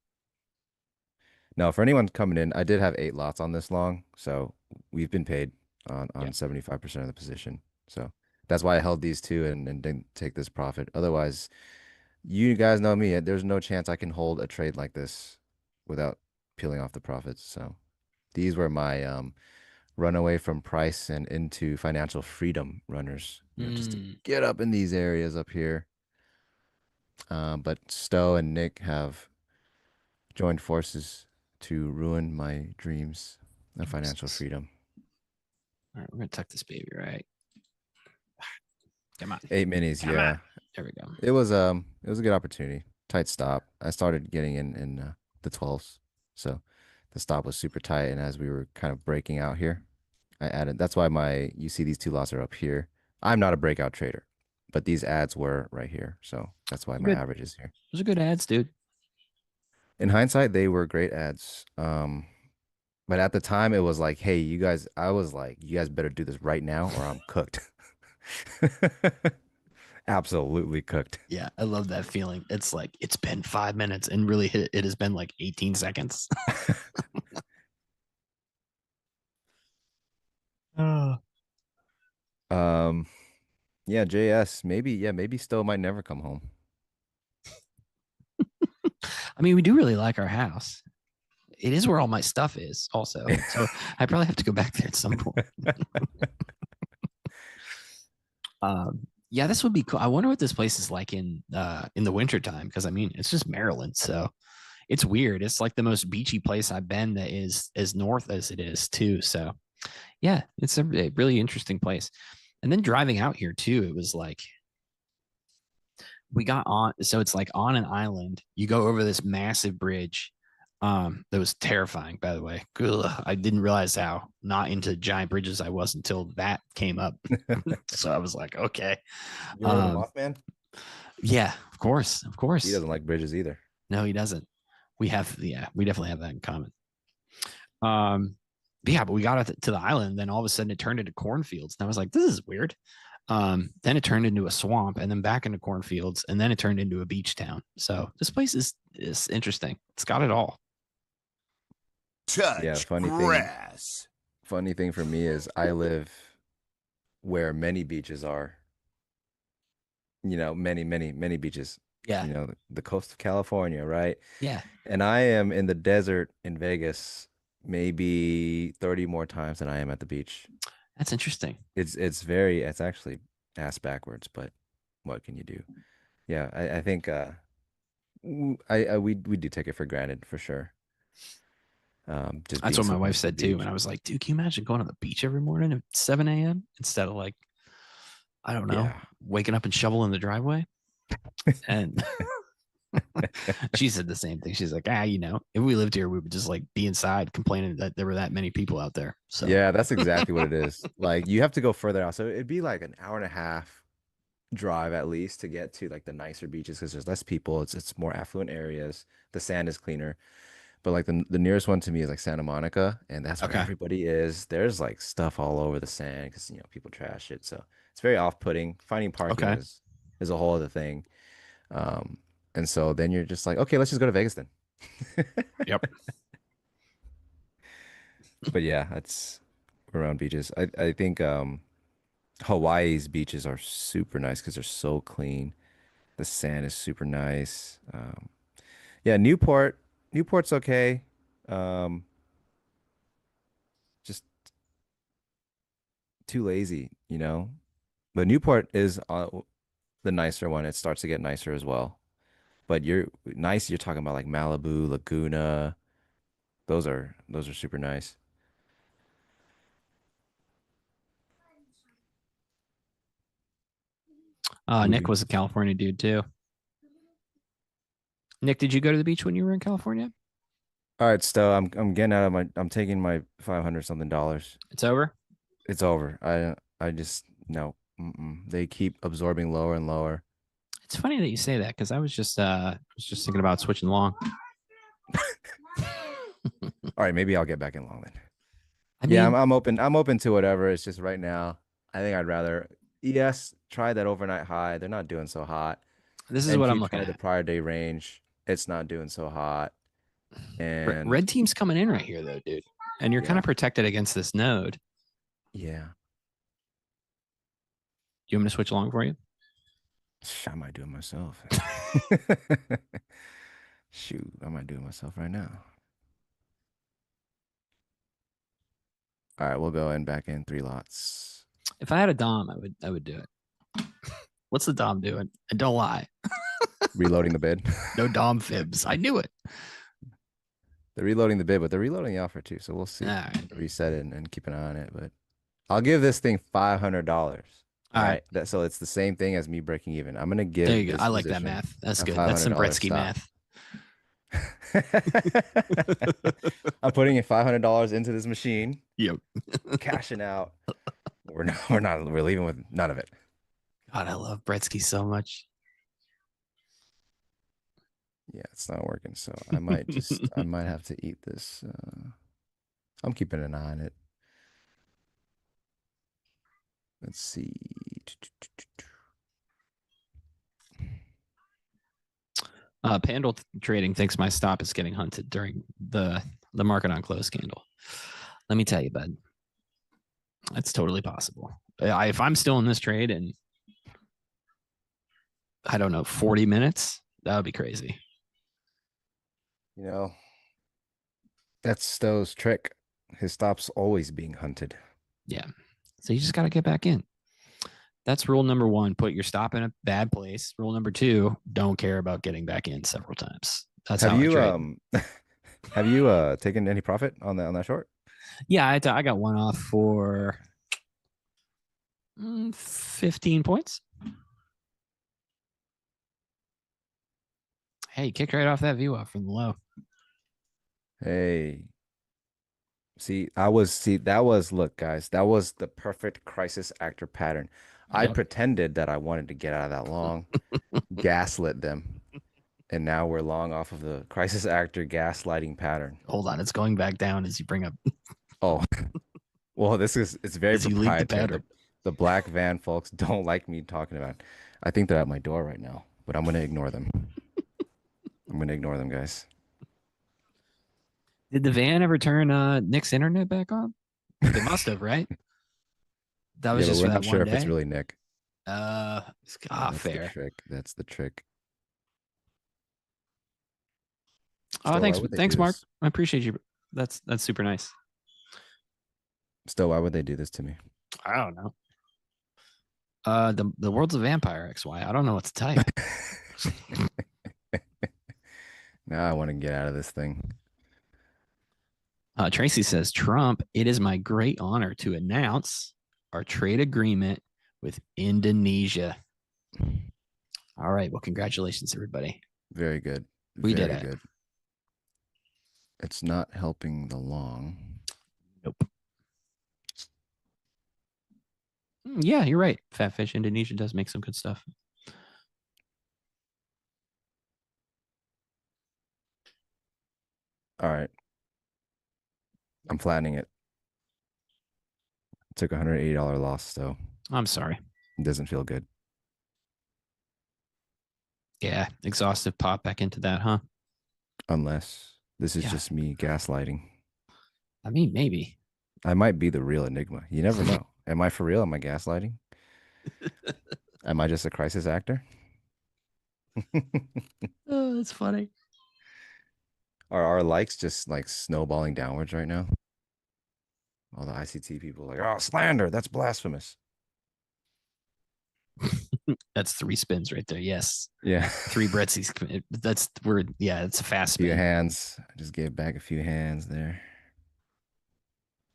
S4: Now, for anyone coming in, I did have 8 lots on this long, so we've been paid on 75% of the position. So that's why I held these two and didn't take this profit. Otherwise, you guys know me. There's no chance I can hold a trade like this without peeling off the profits. So these were my run away from price and into financial freedom runners, just to get up in these areas up here. But Stowe and Nick have joined forces to ruin my dreams of financial freedom.
S3: All right, we're gonna tuck this baby right. Come on.
S4: 8 minis,
S3: Come
S4: yeah.
S3: on. There we go.
S4: It was a good opportunity. Tight stop. I started getting in the 12s, so the stop was super tight. And as we were kind of breaking out here, I added. That's why you see these 2 lots are up here. I'm not a breakout trader, but these ads were right here, so that's why my average is here.
S3: Those are good ads, dude.
S4: In hindsight, they were great ads. But at the time, it was like, hey, you guys. I was like, you guys better do this right now, or I'm cooked. Absolutely cooked.
S3: Yeah, I love that feeling. It's like it's been 5 minutes, and really, it has been like 18 seconds.
S4: Yeah, JS, maybe Stowe might never come home.
S3: I mean, we do really like our house. It is where all my stuff is also. So I probably have to go back there at some point. Yeah, this would be cool. I wonder what this place is like in the wintertime, because I mean, it's just Maryland. So it's weird. It's like the most beachy place I've been that is as north as it is too. So yeah, it's a really interesting place. And then driving out here too, it was like we got on. So it's like on an island. You go over this massive bridge. That was terrifying, by the way. Ugh, I didn't realize how not into giant bridges I was until that came up. So I was like, okay.
S4: You heard of Mothman?
S3: Yeah, of course.
S4: He doesn't like bridges either.
S3: No, he doesn't. We definitely have that in common. Yeah, but we got to the island, then all of a sudden it turned into cornfields, and I was like, this is weird. Then it turned into a swamp, and then back into cornfields, and then it turned into a beach town. So this place is interesting. It's got it all.
S5: Touch
S4: Yeah,
S5: grass.
S4: Funny thing for me is I live where many beaches are. Many beaches.
S3: Yeah.
S4: The coast of California, right?
S3: Yeah.
S4: And I am in the desert in Vegas maybe 30 more times than I am at the beach.
S3: That's interesting.
S4: It's actually ass backwards, but what can you do? Yeah, I think we do take it for granted for sure. Just
S3: That's
S4: being
S3: what my
S4: so
S3: wife
S4: close to the
S3: said too.
S4: beach.
S3: And I was like, dude, can you imagine going to the beach every morning at 7 a.m. instead of like, I don't know,
S4: Yeah.
S3: waking up and shoveling the driveway? And she said the same thing. She's like, if we lived here, we would just like be inside complaining that there were that many people out there. So
S4: Yeah, that's exactly what it is. Like you have to go further out. So it'd be like an hour and a half drive at least to get to like the nicer beaches because there's less people. It's more affluent areas. The sand is cleaner. But like the nearest one to me is like Santa Monica, and that's where
S3: Okay.
S4: everybody is. There's like stuff all over the sand because people trash it. So it's very off-putting. Finding parking
S3: Okay.
S4: is a whole other thing. And so then you're just like, okay, let's just go to Vegas then.
S3: Yep.
S4: But yeah, that's around beaches. I think Hawaii's beaches are super nice because they're so clean. The sand is super nice. Yeah, Newport's okay. Just too lazy, But Newport is the nicer one. It starts to get nicer as well. But you're talking about like Malibu, Laguna. Those are super nice.
S3: Nick
S4: Moving.
S3: was a California dude too. Nick, did you go to the beach when you were in California?
S4: All right, Stowe, I'm getting out of I'm taking my 500 something dollars.
S3: It's over.
S4: It's over. I just no. They keep absorbing lower and lower.
S3: It's funny that you say that because I was just thinking about switching long.
S4: All right, maybe I'll get back in long then.
S3: I
S4: Yeah,
S3: mean,
S4: I'm open. I'm open to whatever. It's just right now, I think I'd rather try that overnight high. They're not doing so hot.
S3: this is what I'm
S4: NQ
S3: looking
S4: tried the
S3: at.
S4: prior day range. It's not doing so hot. And
S3: Red team's coming in right here though, dude, and you're kind
S4: Yeah.
S3: of protected against this node.
S4: yeah,
S3: You want me to switch long for you?
S4: I might do it myself. Shoot, I might do it myself right now. All right, we'll go in back in 3 lots.
S3: If I had a Dom, I would do it. What's the Dom doing? And don't lie.
S4: Reloading the bid.
S3: No Dom fibs. I knew it.
S4: They're reloading the bid, but they're reloading the offer too. So we'll see.
S3: All right.
S4: Reset it and keep an eye on it. But I'll give this thing $500.
S3: All right.
S4: So it's the same thing as me breaking even. I'm gonna give.
S3: There you go.
S4: this
S3: I like that
S4: position
S3: math. That's
S4: a
S3: good. That's some
S4: $500
S3: Bretsky
S4: stop.
S3: math.
S4: I'm putting in $500 into this machine,
S3: Yep.
S4: cashing out. We're leaving with none of it.
S3: God, I love Bretsky so much.
S4: Yeah, it's not working. So I might have to eat this. I'm keeping an eye on it. Let's see.
S3: Pandal Trading thinks my stop is getting hunted during the market on close candle. Let me tell you, bud, it's totally possible. If I'm still in this trade in, I don't know, 40 minutes, that would be crazy.
S4: That's Stowe's trick. His stop's always being hunted.
S3: Yeah. So you just got to get back in. That's rule number 1. Put your stop in a bad place. Rule number 2, don't care about getting back in several times. That's how I trade.
S4: Have you taken any profit on that short?
S3: Yeah, I got one off for 15 points. Hey, kick right off that view off from the low.
S4: Hey. Look, guys, that was the perfect crisis actor pattern. I
S3: Yep.
S4: pretended that I wanted to get out of that long, gaslit them. And now we're long off of the crisis actor gaslighting pattern.
S3: Hold on, it's going back down as you bring up.
S4: Oh, well, it's very
S3: As you leak the
S4: proprietary.
S3: powder.
S4: The black van folks don't like me talking about it. I think they're at my door right now, but I'm gonna ignore them. I'm gonna ignore them, guys.
S3: Did the van ever turn Nick's internet back on? They must have, right? That was
S4: Yeah, but
S3: just
S4: we're
S3: for
S4: not
S3: that
S4: sure
S3: one
S4: if it's
S3: day.
S4: really Nick. That's the
S3: Fair.
S4: trick. That's the trick.
S3: Oh,
S4: Still, why
S3: thanks,
S4: would they do
S3: thanks, Mark.
S4: this?
S3: I appreciate you. That's super nice.
S4: Still, why would they do this to me?
S3: I don't know. The world's a vampire, XY. I don't know what to type.
S4: Now I want to get out of this thing.
S3: Tracy says, Trump, it is my great honor to announce our trade agreement with Indonesia. All right. Well, congratulations, everybody.
S4: Very good.
S3: We did
S4: Very
S3: it.
S4: good. It's not helping the long.
S3: Nope. Yeah, you're right. Fat Fish Indonesia does make some good stuff.
S4: All right. I'm flattening it. Took a $180 loss, so
S3: I'm sorry.
S4: it doesn't feel good.
S3: Yeah, exhaustive pop back into that, huh?
S4: Unless this is
S3: Yeah.
S4: just me gaslighting.
S3: I mean, maybe.
S4: I might be the real enigma. You never know. Am I for real? Am I gaslighting? Am I just a crisis actor?
S3: Oh, that's funny.
S4: Are our likes just like snowballing downwards right now? All the ICT people are like, oh, slander. That's blasphemous.
S3: That's 3 spins right there. Yes.
S4: Yeah.
S3: 3 Bretzies. That's where, yeah, it's a fast
S4: Few
S3: spin.
S4: hands. I just gave back a few hands there.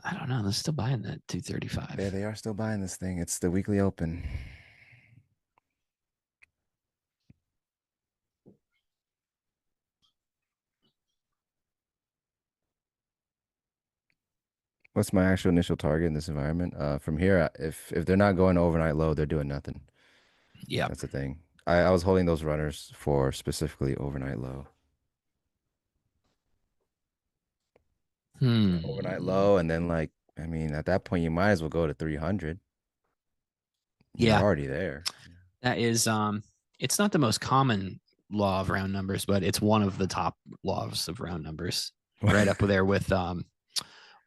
S3: I don't know. They're still buying that 235.
S4: Yeah, they are still buying this thing. It's the weekly open. What's my actual initial target in this environment? From here, if they're not going overnight low, they're doing nothing.
S3: Yeah.
S4: That's the thing. I was holding those runners for specifically overnight low. Overnight low, and then like, I mean, at that point, you might as well go to 300. You're
S3: Yeah.
S4: already there.
S3: That is, it's not the most common law of round numbers, but it's one of the top laws of round numbers. Right up there with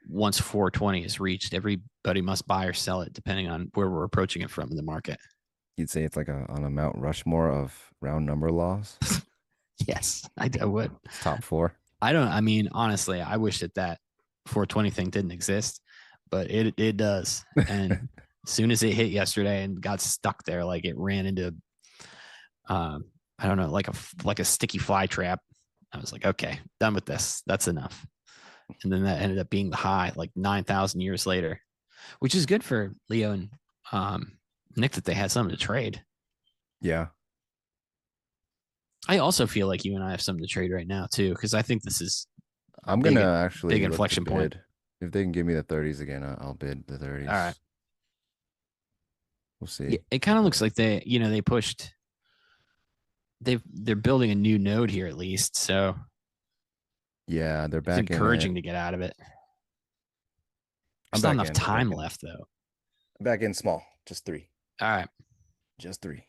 S3: once 420 is reached, everybody must buy or sell it depending on where we're approaching it from in the market.
S4: You'd say it's like on a Mount Rushmore of round number laws.
S3: Yes, I would.
S4: It's top 4.
S3: I mean, honestly, I wish that 420 thing didn't exist, but it does. And as soon as it hit yesterday and got stuck there, like it ran into, I don't know, like a sticky fly trap. I was like, okay, done with this. That's enough. And then that ended up being the high, like 9,000 years later, which is good for Leo and Nick that they had something to trade.
S4: Yeah.
S3: I also feel like you and I have something to trade right now too, because I think this is
S4: I'm going to actually
S3: big
S4: look to
S3: inflection point.
S4: bid. If they can give me the 30s again, I'll bid the 30s.
S3: All right.
S4: We'll see.
S3: Yeah, it kind of looks like they pushed. They're building a new node here at least, so
S4: Yeah, they're
S3: it's
S4: back
S3: encouraging
S4: in
S3: to get out of it.
S4: I'm
S3: There's not
S4: back
S3: enough
S4: in.
S3: time left though.
S4: Back in small, just 3.
S3: All right.
S4: Just 3.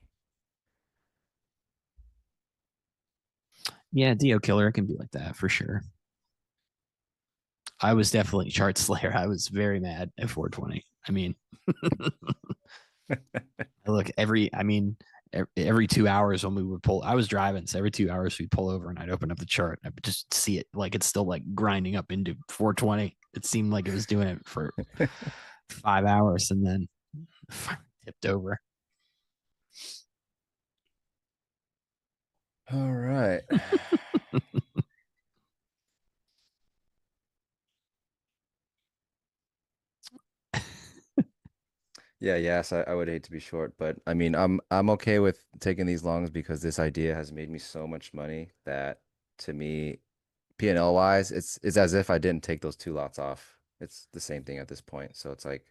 S3: Yeah, Dio Killer can be like that for sure. I was definitely chart slayer. I was very mad at 420. I mean, look, every 2 hours when we would pull, I was driving, so every 2 hours we'd pull over and I'd open up the chart. I would just see it like it's still like grinding up into 420. It seemed like it was doing it for 5 hours and then finally tipped over.
S4: All right. Yeah, yes, I would hate to be short, but I mean, I'm okay with taking these longs because this idea has made me so much money that to me, P&L wise, it's as if I didn't take those 2 lots off. It's the same thing at this point. So it's like,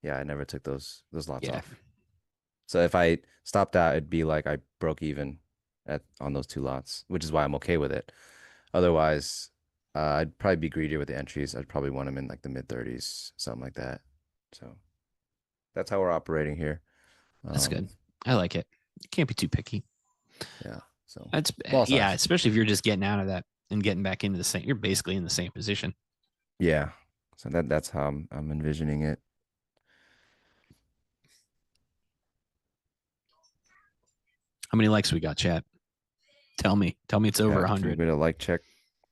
S4: yeah, I never took those lots off. So if I stopped out, it'd be like I broke even on those 2 lots, which is why I'm okay with it. Otherwise, I'd probably be greedier with the entries. I'd probably want them in like the mid 30s, something like that. So that's how we're operating here.
S3: That's good. I like it. You can't be too picky.
S4: Yeah. So
S3: That's
S4: small
S3: yeah,
S4: size.
S3: especially if you're just getting out of that and getting back into the same. You're basically in the same position.
S4: Yeah. So that's how I'm envisioning it.
S3: How many likes we got, chat? Tell me it's over
S4: Yeah,
S3: 100.
S4: bit of like check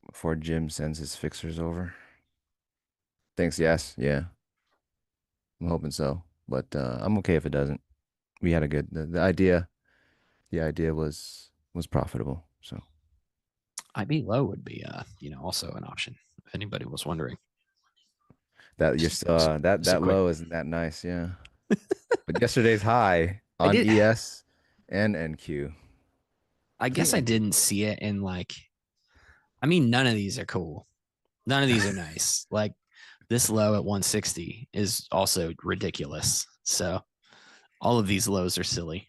S4: before Jim sends his fixers over. Thanks. Yes. Yeah. I'm hoping so, but I'm okay if it doesn't. We had a good the idea. The idea was profitable. So
S3: IB low would be also an option if anybody was wondering.
S4: that you're that
S3: quick.
S4: low isn't that nice. Yeah. But yesterday's high
S3: I
S4: on
S3: did.
S4: ES and NQ.
S3: I guess I didn't see it in like. I mean, none of these are cool. None of these are nice. Like this low at 160 is also ridiculous. So all of these lows are silly.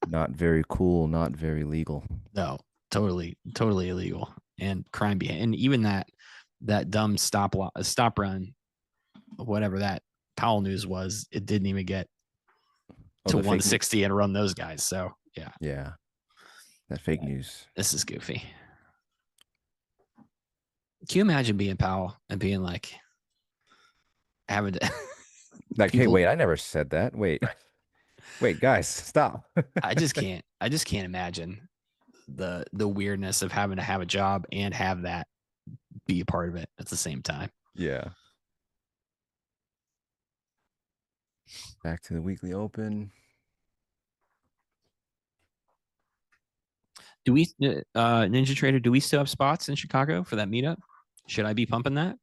S4: Not very cool, not very legal.
S3: No, totally illegal and crime behind. And even that dumb stop run, whatever that Powell news was, it didn't even get to 160 and run those guys. So yeah.
S4: Yeah. That fake news.
S3: This is goofy. Can you imagine being Powell and being like having to
S4: like, hey, wait, I never said that. Wait, guys, stop.
S3: I just can't imagine the weirdness of having to have a job and have that be a part of it at the same time.
S4: Yeah. Back to the weekly open.
S3: Do we, NinjaTrader, do we still have spots in Chicago for that meetup? Should I be pumping that?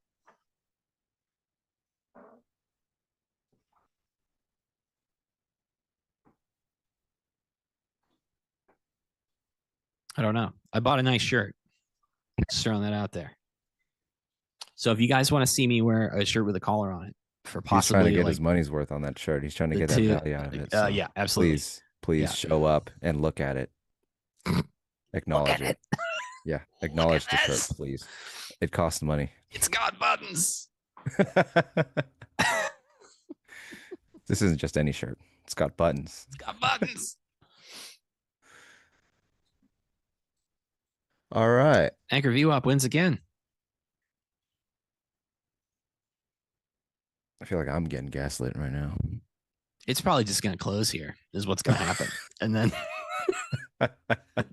S3: I don't know. I bought a nice shirt. Just throwing that out there. So if you guys want to see me wear a shirt with a collar on it for possibly
S4: he's trying to get his money's worth on that shirt. He's trying to get that value out of it. So
S3: yeah, absolutely.
S4: Please show up and look at it. Acknowledge it. Yeah, acknowledge the shirt, please. It costs money.
S3: It's got buttons.
S4: This isn't just any shirt. It's got buttons.
S3: It's got buttons.
S4: All right.
S3: Anchor VWAP wins again.
S4: I feel like I'm getting gaslit right now.
S3: It's probably just going to close here is what's going to happen. And then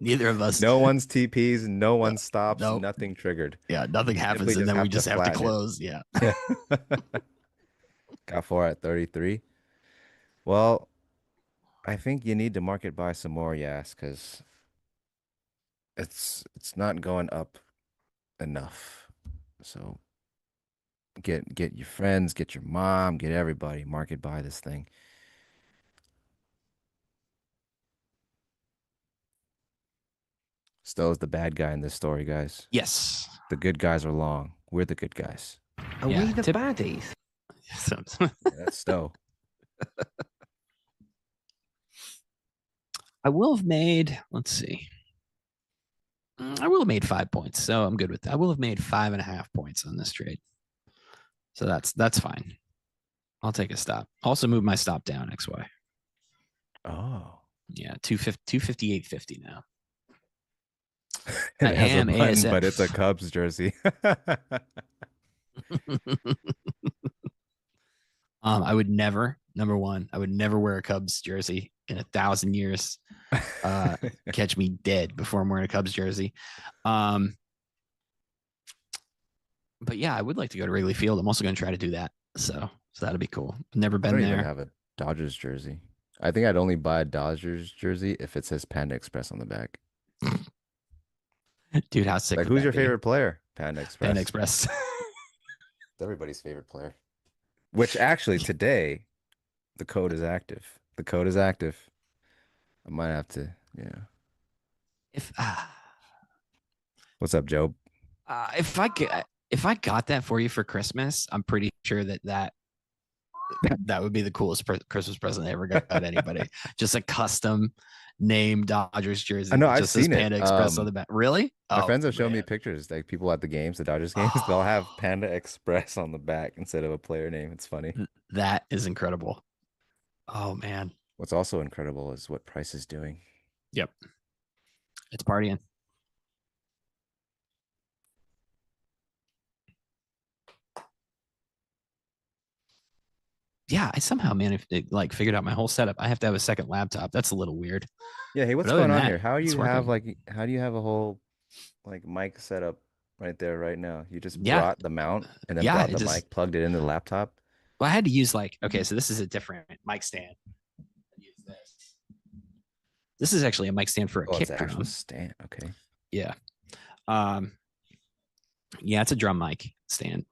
S3: neither of us.
S4: No one's TPs, no one stops,
S3: Nope.
S4: Nothing triggered.
S3: Yeah, nothing happens. And then we just have to close. Yeah.
S4: Got 4 at 33. Well, I think you need to market buy some more, yes, because it's not going up enough. So get your friends, get your mom, get everybody, market buy this thing. Stowe's the bad guy in this story, guys.
S3: Yes.
S4: The good guys are long. We're the good guys.
S6: Are we the baddies?
S4: Yeah, that's Stowe.
S3: I will have made, let's see. I will have made 5 points, so I'm good with that. I will have made 5.5 points on this trade. So that's fine. I'll take a stop. Also move my stop down XY.
S4: Oh.
S3: Yeah, 258.50 now.
S4: It
S3: I
S4: has
S3: am
S4: a button,
S3: ASF.
S4: but it's a Cubs jersey.
S3: I would never, number one, I would never wear a Cubs jersey in 1,000 years. Catch me dead before I'm wearing a Cubs jersey. But yeah, I would like to go to Wrigley Field. I'm also going to try to do that. So that'll be cool. Never been
S4: I don't
S3: there.
S4: even have a Dodgers jersey. I think I'd only buy a Dodgers jersey if it says Panda Express on the back.
S3: Dude, how sick.
S4: Like, who's your favorite player? Panda Express.
S3: Panda Express.
S4: Everybody's favorite player. Which actually today, the code is active. The code is active. I might have to, yeah. What's up, Job?
S3: If I got that for you for Christmas, I'm pretty sure that That would be the coolest Christmas present I ever got anybody. Just a custom name Dodgers jersey.
S4: I know,
S3: That
S4: I've
S3: just says
S4: seen it.
S3: Panda Express on the back. Really?
S4: My
S3: Oh,
S4: friends have shown me
S3: man.
S4: pictures, like people at the games, the Dodgers games, they'll have Panda Express on the back instead of a player name. It's funny.
S3: That is incredible. Oh, man.
S4: What's also incredible is what Price is doing.
S3: Yep. It's partying. Yeah, I somehow, man, if it, like figured out my whole setup. I have to have a second laptop. That's a little weird.
S4: Yeah, hey, what's
S3: But other
S4: going
S3: than
S4: on
S3: that,
S4: here? How
S3: it's
S4: you have
S3: working.
S4: how do you have a whole like mic setup right there right now? You just
S3: Yeah.
S4: brought the mount and then
S3: Yeah.
S4: brought
S3: It
S4: the
S3: just,
S4: mic, plugged it into the laptop.
S3: well, I had to use like, okay, so this is a different mic stand. Use this. This is actually a mic stand for a
S4: Oh,
S3: kick
S4: it's an actual
S3: drum.
S4: stand. Okay.
S3: Yeah. Yeah, it's a drum mic stand,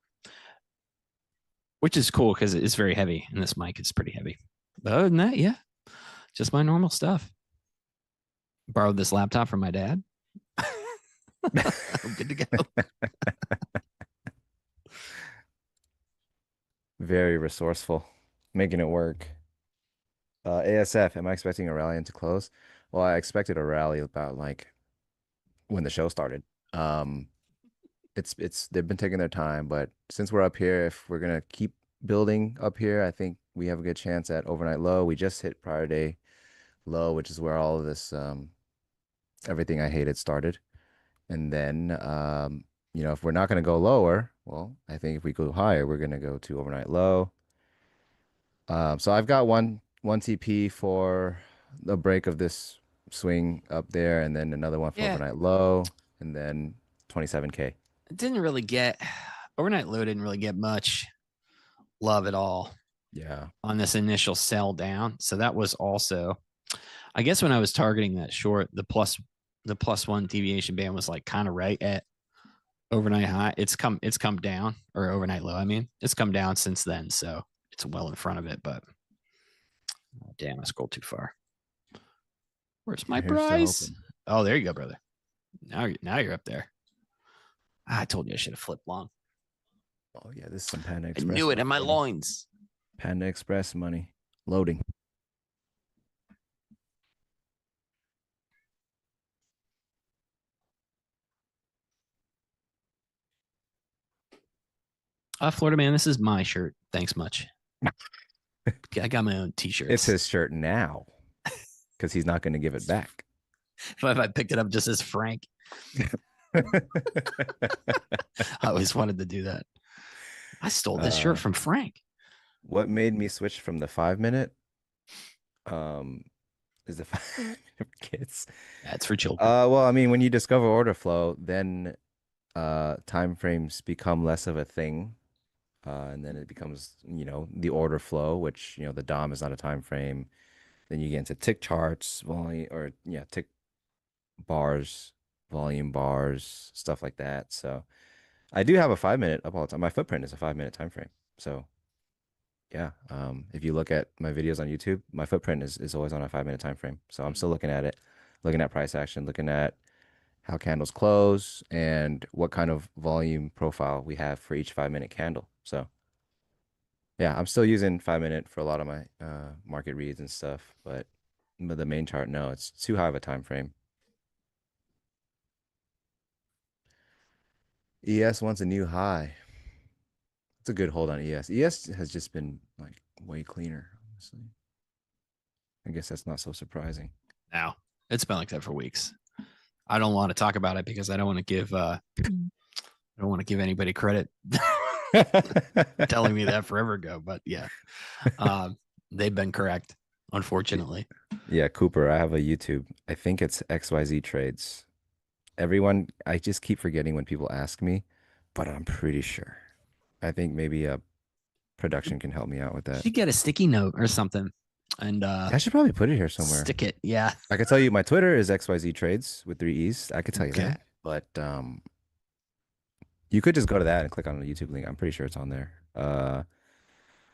S3: which is cool because it's very heavy, and this mic is pretty heavy. But other than that, yeah, just my normal stuff. Borrowed this laptop from my dad. I'm good to go.
S4: Very resourceful, making it work. ASF, am I expecting a rally into close? Well, I expected a rally about like when the show started. Um, it's they've been taking their time, but since we're up here, if we're gonna keep building up here, I think we have a good chance at overnight low. We just hit prior day low, which is where all of this everything I hated started. And then you know, if we're not gonna go lower, well, I think if we go higher, we're gonna go to overnight low. So I've got one TP for the break of this swing up there, and then another one for
S3: Yeah,
S4: overnight low, and then 27K.
S3: it didn't really get overnight low. Didn't really get much love at all
S4: Yeah.
S3: on this initial sell down. So that was also, I guess, when I was targeting that short, the plus one deviation band was like kind of right at overnight high. It's come down, or overnight low. I mean, it's come down since then, so it's well in front of it. But damn, I scrolled too far. Where's my
S4: Here's to
S3: prize?
S4: hoping.
S3: Oh, there you go, brother. Now you're up there. I told you I should have flipped long.
S4: Oh yeah, this is some Panda
S3: I
S4: Express.
S3: knew it in my
S4: money.
S3: loins.
S4: Panda Express money loading.
S3: Florida man, this is my shirt. Thanks much. I got my own t-shirts.
S4: It's his shirt now because he's not going to give it back.
S3: If I picked it up just as Frank. I always wanted to do that. I stole this shirt from Frank.
S4: What made me switch from the 5 minute is the 5 minute for kids.
S3: That's for children.
S4: Well, I mean, when you discover order flow, then time frames become less of a thing. And then it becomes, you know, the order flow, which, you know, the DOM is not a time frame. Then you get into tick charts, volume, or yeah, tick bars, volume bars, stuff like that. So I do have a 5 minute up all the time. My footprint is a 5 minute time frame. So yeah, if you look at my videos on YouTube, my footprint is always on a 5 minute time frame. So I'm still looking at it, looking at price action, looking at how candles close and what kind of volume profile we have for each 5 minute candle. So yeah, I'm still using 5 minute for a lot of my market reads and stuff, but the main chart, no, it's too high of a time frame. ES wants a new high. It's a good hold on ES. ES has just been like way cleaner, honestly. I guess that's not so surprising.
S3: Now, it's been like that for weeks. I don't want to talk about it because I don't want to give anybody credit telling me that forever ago. But yeah, they've been correct, unfortunately.
S4: Yeah, Cooper, I have a YouTube. I think it's XYZ Trades. Everyone, I just keep forgetting when people ask me, but I'm pretty sure. I think maybe a production can help me out with that.
S3: You get a sticky note or something, and
S4: I should probably put it here somewhere.
S3: stick it. Yeah,
S4: I can tell you my Twitter is XYZ Trades with 3 E's. I could tell you
S3: Okay.
S4: that, but you could just go to that and click on the YouTube link. I'm pretty sure it's on there.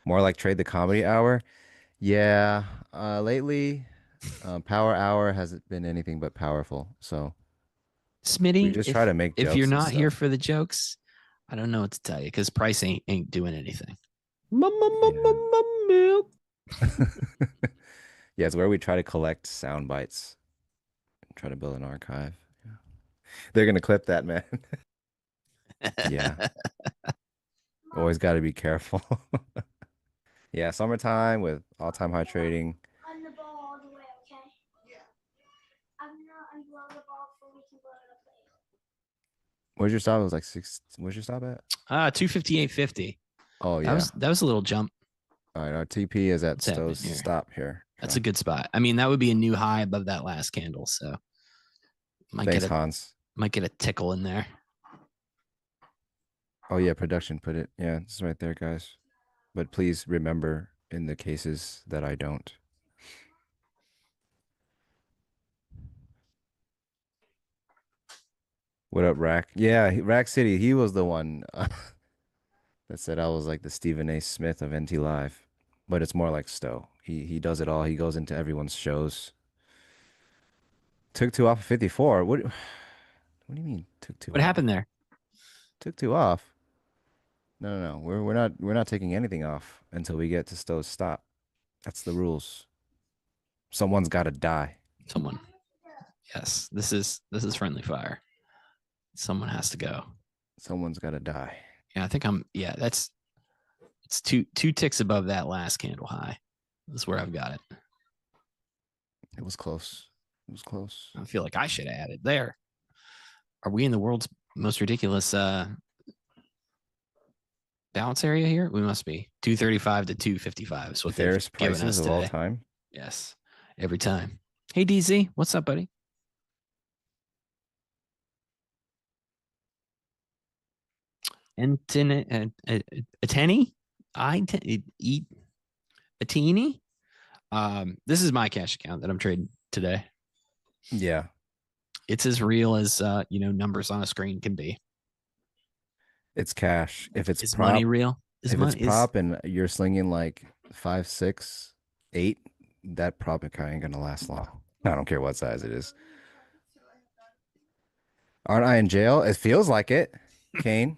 S4: More like Trade the Comedy Hour. Yeah, lately, Power Hour hasn't been anything but powerful. So
S3: Smitty.
S4: we just try to make
S3: if
S4: jokes
S3: you're
S4: and
S3: not here
S4: stuff.
S3: for the jokes, I don't know what to tell you because price ain't doing anything. Milk.
S4: Yeah, it's where we try to collect sound bites, try to build an archive. Yeah. They're gonna clip that, man. Yeah. Always got to be careful. Yeah, summertime with all-time high trading.
S7: On the ball all the way, okay? Yeah. I'm gonna unblow the ball before we can blow it up later.
S4: Where's your stop? It was like 6. Where's your stop at?
S3: 258.50.
S4: Oh yeah.
S3: That was a little jump.
S4: All right, our TP is at
S3: What's happening
S4: Stowe's
S3: here?
S4: stop here.
S3: That's a good spot. I mean, that would be a new high above that last candle. So
S4: Thanks, Hans.
S3: Might get a tickle in there.
S4: Oh yeah, production put it. Yeah, it's right there, guys. But please remember in the cases that I don't. What up, Rack? Yeah, Rack City. He was the one that said I was like the Stephen A. Smith of NT Live, but it's more like Stowe. He does it all. He goes into everyone's shows. Took two off of 54. What do you mean took two?
S3: What happened there?
S4: Took two off. No. We're not taking anything off until we get to Stowe's stop. That's the rules. Someone's got to die.
S3: Someone. Yes, this is friendly fire. Someone has to go.
S4: Someone's got to die.
S3: Yeah, I think it's two ticks above that last candle high. That's where I've got it.
S4: It was close. It was close.
S3: I feel like I should have added there. Are we in the world's most ridiculous balance area here? We must be 235 to 255 is what
S4: fairest
S3: they've given
S4: prices
S3: us
S4: of all
S3: today.
S4: time.
S3: Yes, every time. Hey DZ, what's up, buddy? Anthony, eat a teeny. This is my cash account that I'm trading today.
S4: Yeah.
S3: It's as real as numbers on a screen can be.
S4: It's cash. If it's
S3: Is
S4: prop,
S3: money real?
S4: it's prop and you're slinging like 5, 6, 8, that prop ain't gonna last long. I don't care what size it is. Aren't I in jail? It feels like it, Kane.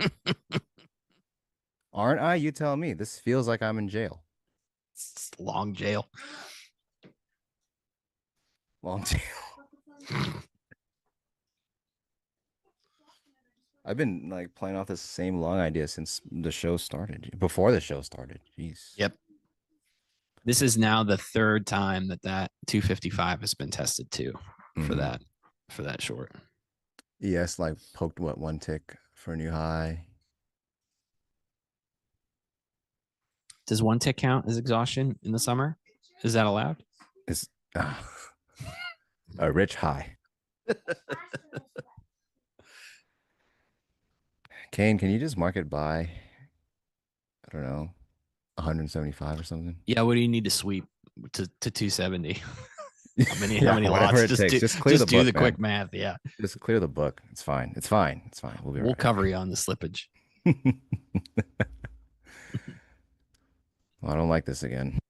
S4: Aren't I? You tell me. This feels like I'm in jail.
S3: It's long jail.
S4: Long jail. I've been like playing off this same long idea since the show started. Before the show started. Jeez.
S3: Yep. This is now the third time that 255 has been tested too for that short.
S4: ES like poked what 1 tick for a new high.
S3: Does 1 tick count as exhaustion in the summer? Is that allowed?
S4: It's a rich high. Kane, can you just mark it by, I don't know, 175 or something?
S3: Yeah, what do you need to sweep to 270? How many
S4: whatever
S3: lots?
S4: it takes. Just clear
S3: just
S4: the
S3: do
S4: book,
S3: the
S4: man.
S3: quick math. Yeah.
S4: Just clear the book. It's fine. It's fine. It's fine. We'll be
S3: We'll
S4: right
S3: cover you on the slippage.
S4: Well, I don't like this again.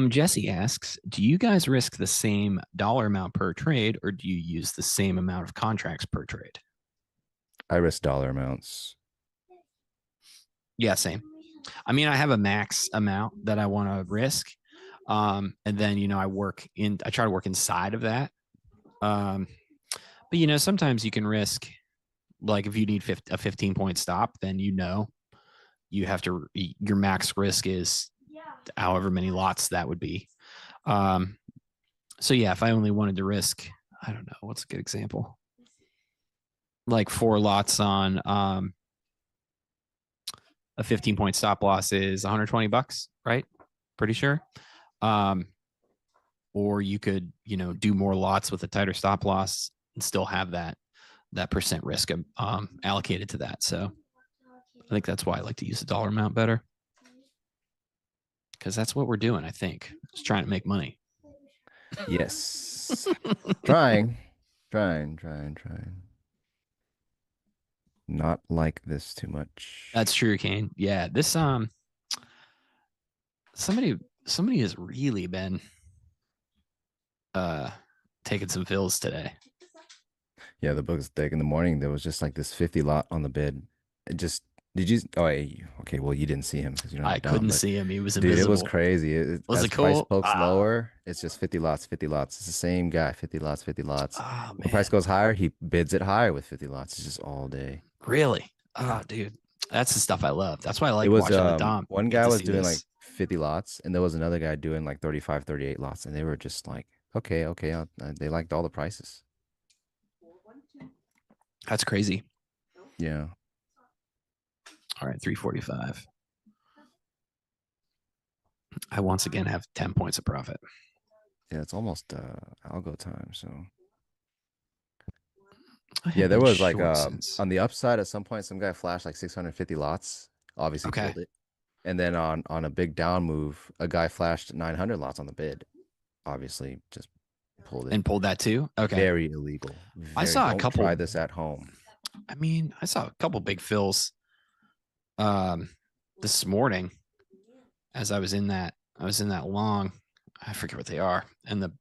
S3: Jesse asks, do you guys risk the same dollar amount per trade, or do you use the same amount of contracts per trade?
S4: I risk dollar amounts.
S3: Yeah, same. I mean, I have a max amount that I want to risk. And then, I try to work inside of that. But sometimes you can risk, like if you need a 15-point stop, then you have to, your max risk is however many lots that would be. So yeah, if I only wanted to risk, I don't know, what's a good example? Like 4 lots on a 15-point stop loss is $120, right? Pretty sure. Or you could, do more lots with a tighter stop loss and still have that percent risk allocated to that. So I think that's why I like to use the dollar amount better, because that's what we're doing. I think just trying to make money.
S4: Yes. trying. Not like this too much.
S3: That's true, Kane. Yeah, this somebody has really been taking some fills today.
S4: Yeah, the book's thick. In the morning, there was just like this 50 lot on the bid. It just Did you? Oh, okay. Well, you didn't see him because you're not
S3: I
S4: dumb.
S3: couldn't
S4: But
S3: see him. He was
S4: dude, it was
S3: invisible.
S4: crazy.
S3: Was
S4: As
S3: it
S4: price
S3: cool?
S4: pokes lower, it's just 50 lots, 50 lots. It's the same guy, 50 lots, 50 lots.
S3: Oh,
S4: When price
S3: man.
S4: goes higher, he bids it higher with 50 lots. It's just all day.
S3: Really? Oh, dude. That's the stuff I love. That's why I
S4: It
S3: like
S4: was
S3: watching the Dom.
S4: one
S3: You get
S4: guy
S3: to
S4: was
S3: see
S4: doing like
S3: this.
S4: 50 lots, and there was another guy doing like 35, 38 lots, and they were just like, okay, they liked all the prices.
S3: That's crazy.
S4: Yeah.
S3: All right, 345. I once again have 10 points of profit.
S4: Yeah, it's almost algo time, so
S3: I
S4: yeah,
S3: have
S4: there
S3: been
S4: was like
S3: short since.
S4: on the upside at some point some guy flashed like 650 lots, obviously
S3: Okay.
S4: pulled it. And then on a big down move, a guy flashed 900 lots on the bid, obviously just pulled it.
S3: And pulled that too? Okay.
S4: Very illegal.
S3: I saw a
S4: Don't
S3: couple.
S4: try this at home.
S3: I mean, I saw a couple big fills this morning as I was in that long. I forget what they are. And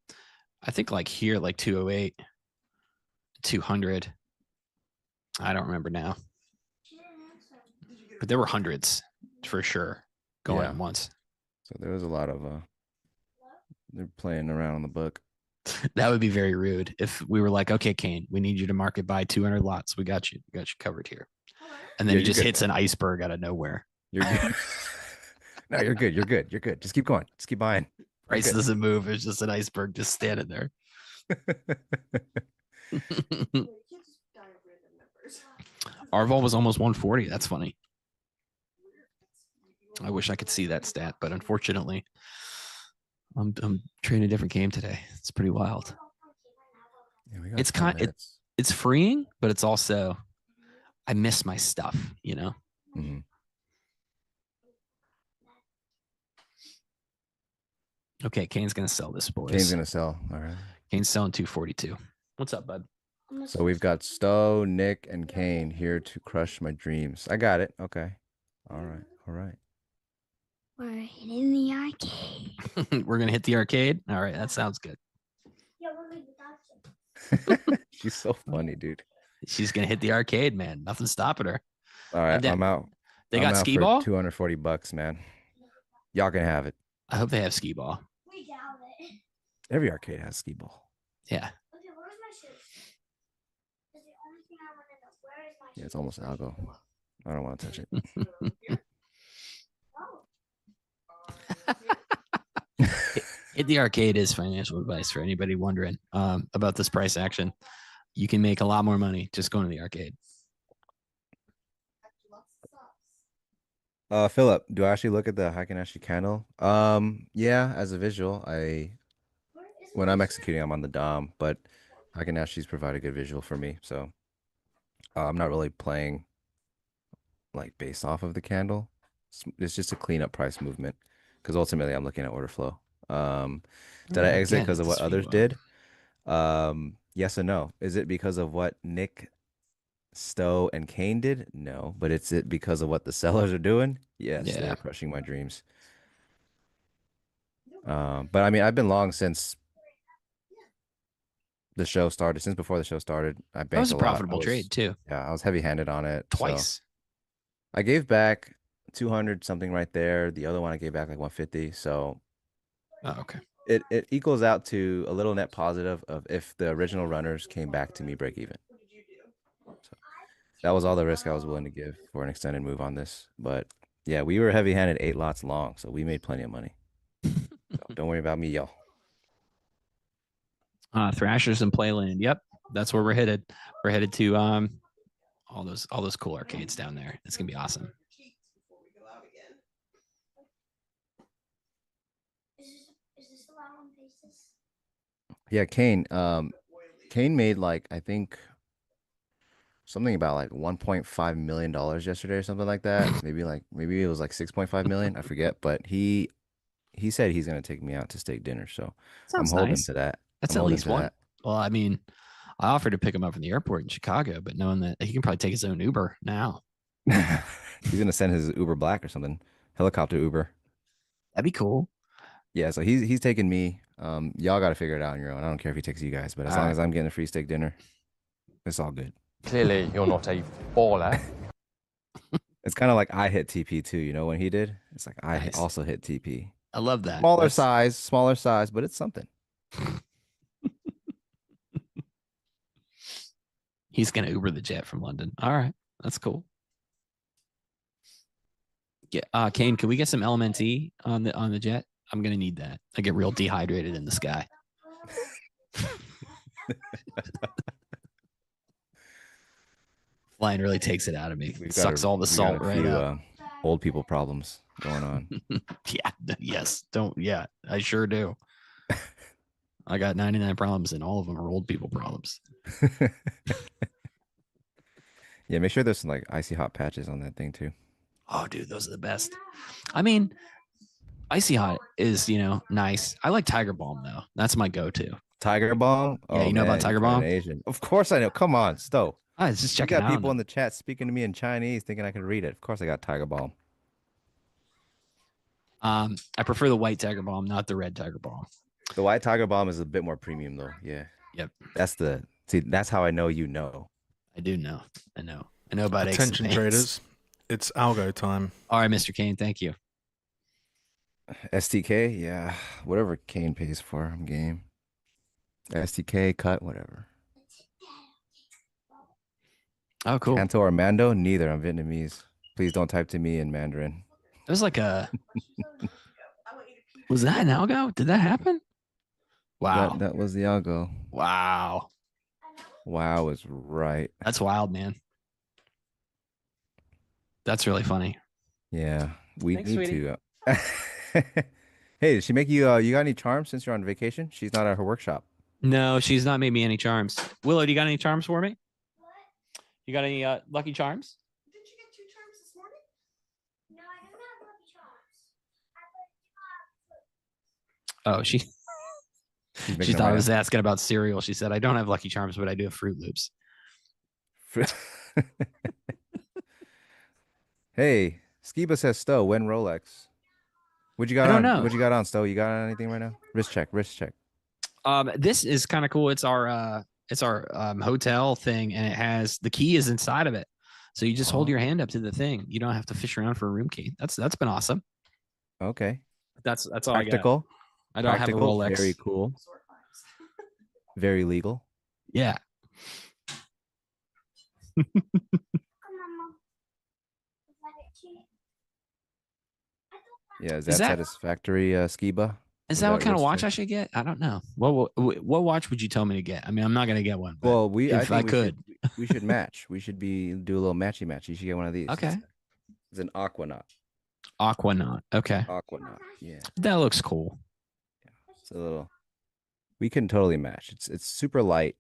S3: I think like here, like 208, 200. I don't remember now. But there were hundreds for sure going at once.
S4: So there was a lot of they're playing around on the book.
S3: That would be very rude if we were like, okay, Kane, we need you to market buy 200 lots. We got you covered here. And then he just hits an iceberg out of nowhere.
S4: You're good. No, you're good. You're good. You're good. Just keep going. Just keep buying.
S3: Price doesn't move. It's just an iceberg just standing there. Arvol was almost 140. That's funny. I wish I could see that stat, but unfortunately, I'm trading a different game today. It's pretty wild.
S4: Yeah,
S3: it's freeing, but it's also I miss my stuff, you know.
S4: Mm-hmm.
S3: Okay, Kane's gonna sell this, boys.
S4: Kane's gonna sell. All right.
S3: Kane's selling 242. What's up, bud?
S4: So we've got Stowe, Nick, and Kane here to crush my dreams. I got it. Okay. All right. All right.
S7: We're hitting the arcade.
S3: We're gonna hit the arcade. All right, that sounds good.
S7: Yeah, we're leaving without you.
S4: She's so funny, dude.
S3: She's gonna hit the arcade, man. Nothing's stopping her.
S4: All right, I'm out.
S3: They got skee ball.
S4: $240, man. Y'all can have it.
S3: I hope they have skee ball.
S7: We got it.
S4: Every arcade has skee ball.
S3: Yeah.
S7: Okay, where's my shoes? That's the only thing I want to know. Where is my shoes?
S4: Yeah, it's almost algo. I don't want to touch it.
S3: Hit the arcade is financial advice for anybody wondering about this price action. You can make a lot more money just going to the arcade.
S4: Philip, do I actually look at the Hakenashi candle? Yeah, as a visual, when I'm executing, I'm on the Dom, but Hakenashi's provide a good visual for me, so I'm not really playing like based off of the candle. It's just a clean up price movement because ultimately I'm looking at order flow. Did I exit because of what others did? Yes and no. Is it because of what Nick, Stowe, and Kane did? No, but it's it because of what the sellers are doing? Yes, they're crushing my dreams. But I mean, I've been long since the show started. Since before the show started, I banked
S3: that was a
S4: lot.
S3: profitable trade too.
S4: Yeah, I was heavy-handed on it
S3: twice.
S4: So I gave back 200 something right there. The other one I gave back like 150. So
S3: okay.
S4: It equals out to a little net positive of if the original runners came back to me break even. So that was all the risk I was willing to give for an extended move on this. But yeah, we were heavy-handed 8 lots long, so we made plenty of money. So don't worry about me, y'all.
S3: Thrashers and Playland. Yep, that's where we're headed. We're headed to all those cool arcades down there. It's gonna be awesome.
S7: Is this allowed on basis?
S4: Yeah, Kane. Kane made like I think something about like $1.5 million yesterday or something like that. maybe it was like 6.5 million. I forget, but he said he's gonna take me out to steak dinner. So I'm holding to that.
S3: That's at least one. Well, I mean, I offered to pick him up from the airport in Chicago, but knowing that he can probably take his own Uber now.
S4: He's gonna send his Uber Black or something, helicopter Uber.
S3: That'd be cool.
S4: Yeah, so he's taking me. Y'all got to figure it out on your own. I don't care if he takes you guys, but as long as I'm getting a free steak dinner, it's all good.
S8: Clearly, you're not a baller.
S4: It's kind of like I hit TP too. You know when he did? It's like I
S3: Nice.
S4: also hit TP.
S3: I love that.
S4: Smaller size, but it's something.
S3: He's gonna Uber the jet from London. All right, that's cool. Yeah, Kane, can we get some LMNT on the jet? I'm gonna need that. I get real dehydrated in the sky. Flying really takes it out of me. Sucks all the salt right out.
S4: Old people problems going on.
S3: Yeah. Yes. Don't. Yeah. I sure do. I got 99 problems, and all of them are old people problems.
S4: Yeah, make sure there's some like icy hot patches on that thing too.
S3: Oh, dude, those are the best. I mean, icy hot is nice. I like Tiger Balm though. That's my go-to.
S4: Tiger Balm?
S3: Yeah, you know about Tiger Balm?
S4: Asian. Of course I know. Come on, Stowe.
S3: I was just checking
S4: got
S3: out
S4: people in the chat speaking to me in Chinese, thinking I could read it. Of course I got Tiger Balm.
S3: I prefer the white Tiger Balm, not the red Tiger Balm.
S4: The white Tiger Balm is a bit more premium though. Yeah.
S3: Yep.
S4: That's how I know you know.
S3: I do know. I know about
S8: attention traders. It's algo time.
S3: All right, Mr. Kane, thank you.
S4: STK, yeah. Whatever Kane pays for, I'm game. STK, cut, whatever.
S3: Oh, cool.
S4: Canto or Mando? Neither. I'm Vietnamese. Please don't type to me in Mandarin.
S3: It was like a... Was that an algo? Did that happen? Wow.
S4: That was the algo.
S3: Wow.
S4: Wow is right.
S3: That's wild, man. That's really funny.
S4: Yeah. We
S3: Thanks,
S4: need
S3: sweetie.
S4: to... Hey, did she make you you got any charms since you're on vacation? She's not at her workshop.
S3: No, she's not made me any charms. Willow, do you got any charms for me? You got any lucky charms?
S7: Did you get 2 charms this morning? No, I don't have lucky charms.
S3: Oh, she thought I was asking about cereal. She said, I don't have lucky charms, but I do have Fruit Loops.
S4: Hey, Skiba says Stowe, when Rolex. What you got
S3: I
S4: on?
S3: don't know.
S4: What you got on, Stowe? You got anything right now? Wrist check.
S3: This is kind of cool. It's our hotel thing, and it has the key is inside of it. So you just hold your hand up to the thing. You don't have to fish around for a room key. That's been awesome.
S4: Okay.
S3: That's all
S4: Practical.
S3: I don't have a Rolex.
S4: Very cool. Very legal.
S3: Yeah.
S4: Yeah, is that satisfactory, Skiba?
S3: Is that what kind of watch I should get? I don't know. What watch would you tell me to get? I mean, I'm not going to get one.
S4: Well, I
S3: could.
S4: We should match. We should do a little matchy. You should get one of these.
S3: Okay.
S4: It's an Aquanaut.
S3: Aquanaut. Okay.
S4: Aquanaut. Yeah.
S3: That looks cool.
S4: Yeah. It's a little. We can totally match. It's super light.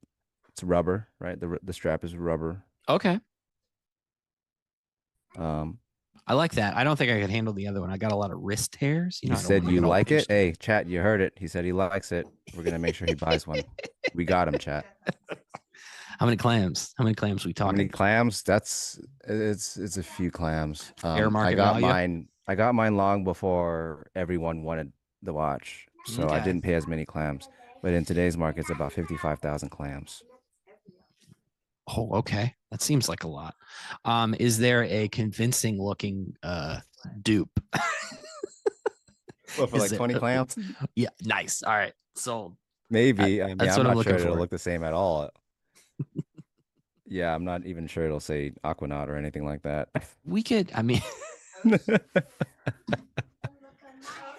S4: It's rubber, right? The strap is rubber.
S3: Okay. I like that. I don't think I could handle the other one. I got a lot of wrist hairs.
S4: You said you like it. Hey, chat, you heard it. He said he likes it. We're gonna make sure he buys one. We got him, chat.
S3: How many clams? How many clams we talking?
S4: How many clams? It's a few clams.
S3: Fair market
S4: I got
S3: value?
S4: mine. I got mine long before everyone wanted the watch, so I
S3: Okay.
S4: didn't pay as many clams. But in today's market, it's about 55,000 clams.
S3: Oh, okay. That seems like a lot. Is there a convincing looking dupe?
S4: Well, for
S3: Is
S4: like
S3: it-
S4: 20 clams?
S3: Yeah, nice. All right. Sold.
S4: Maybe. I mean,
S3: that's
S4: I'm
S3: what I'm
S4: not sure
S3: looking
S4: it'll
S3: for.
S4: look the same at all. Yeah, I'm not even sure it'll say Aquanaut or anything like that.
S3: We could, I mean,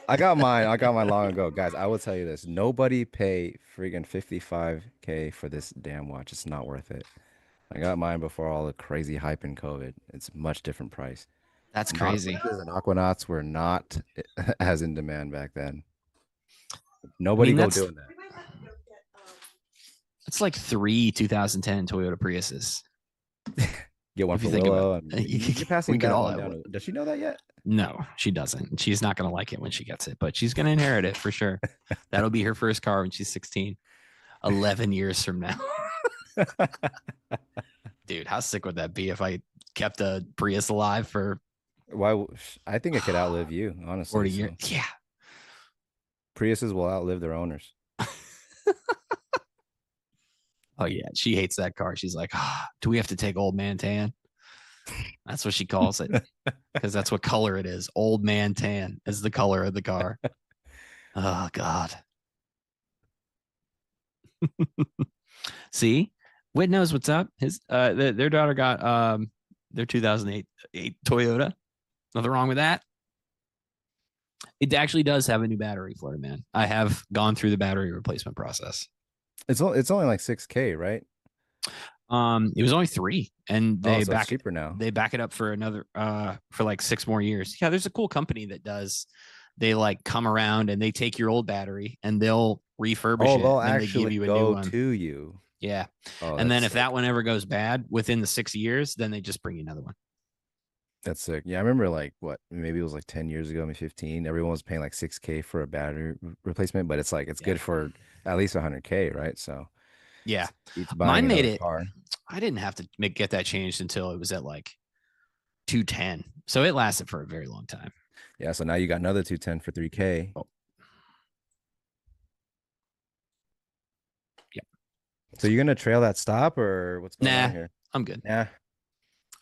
S4: I got mine long ago. Guys, I will tell you this. Nobody pay friggin' 55K for this damn watch. It's not worth it. I got mine before all the crazy hype in COVID. It's a much different price.
S3: that's crazy.
S4: Monitors and Aquanauts were not as in demand back then. Nobody go
S3: that's-
S4: doing that.
S3: It's like 3 2010 Toyota Priuses.
S4: Get one
S3: If
S4: for
S3: you think
S4: Willow.
S3: about
S4: And you're passing
S3: we could
S4: that
S3: all
S4: one
S3: have
S4: down.
S3: one.
S4: Does she know that yet?
S3: No, she doesn't. She's not going to like it when she gets it, but she's going to inherit it for sure. That'll be her first car when she's 16, 11 years from now. Dude, how sick would that be if I kept a Prius alive for
S4: I think it could outlive you, honestly.
S3: 40
S4: so.
S3: years? Yeah.
S4: Priuses will outlive their owners.
S3: Oh, yeah. She hates that car. She's like, do we have to take old man tan? That's what she calls it because that's what color it is. Old man tan is the color of the car. Oh God. See, Whit knows what's up. His their daughter got their 2008 Toyota. Nothing wrong with that. It actually does have a new battery, Florida man. I have gone through the battery replacement process.
S4: It's only like 6K, right?
S3: It was only 3, and they
S4: so it's cheaper now.
S3: They back it up for another for like 6 more years. Yeah, there's a cool company that does. They like come around and they take your old battery and they'll refurbish it.
S4: They'll
S3: and
S4: actually
S3: they give you a
S4: go
S3: new one
S4: to you.
S3: Yeah.
S4: Oh,
S3: and then if
S4: sick.
S3: that one ever goes bad within the 6 years, then they just bring you another one.
S4: That's sick. Yeah, I remember like maybe it was like 10 years ago, maybe 15. Everyone was paying like 6K for a battery replacement, but it's like it's good for at least 100K, right? So
S3: yeah,
S4: it's buying
S3: mine made
S4: another
S3: it.
S4: car.
S3: I didn't have to get that changed until it was at like 210. So it lasted for a very long time.
S4: Yeah, so now you got another 210 for 3K.
S3: Oh. Yep.
S4: So you're gonna trail that stop or what's going on here?
S3: I'm good.
S4: Yeah.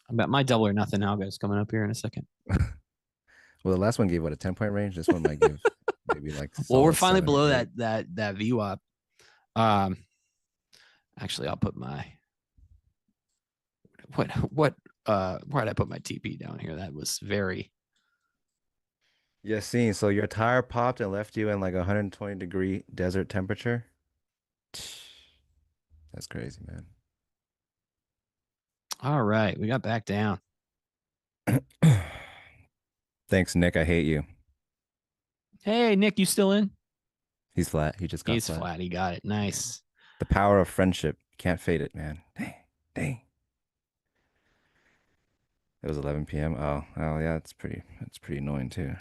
S3: I bet my double or nothing algo is coming up here in a second.
S4: Well, the last one gave what a 10-point range. This one might give maybe like.
S3: Well, we're finally
S4: 7
S3: below
S4: or 8.
S3: that VWAP. Actually, I'll put my where'd I put my TP down here? That was very.
S4: Yeah, seen. So your tire popped and left you in like 120-degree desert temperature. That's crazy, man.
S3: All right, we got back down.
S4: Thanks, Nick. I hate you.
S3: Hey, Nick, you still in?
S4: He's flat. He just got
S3: He's flat. He got it. Nice.
S4: The power of friendship. You can't fade it, man. Dang. It was 11 p.m. Oh, yeah, that's pretty annoying too.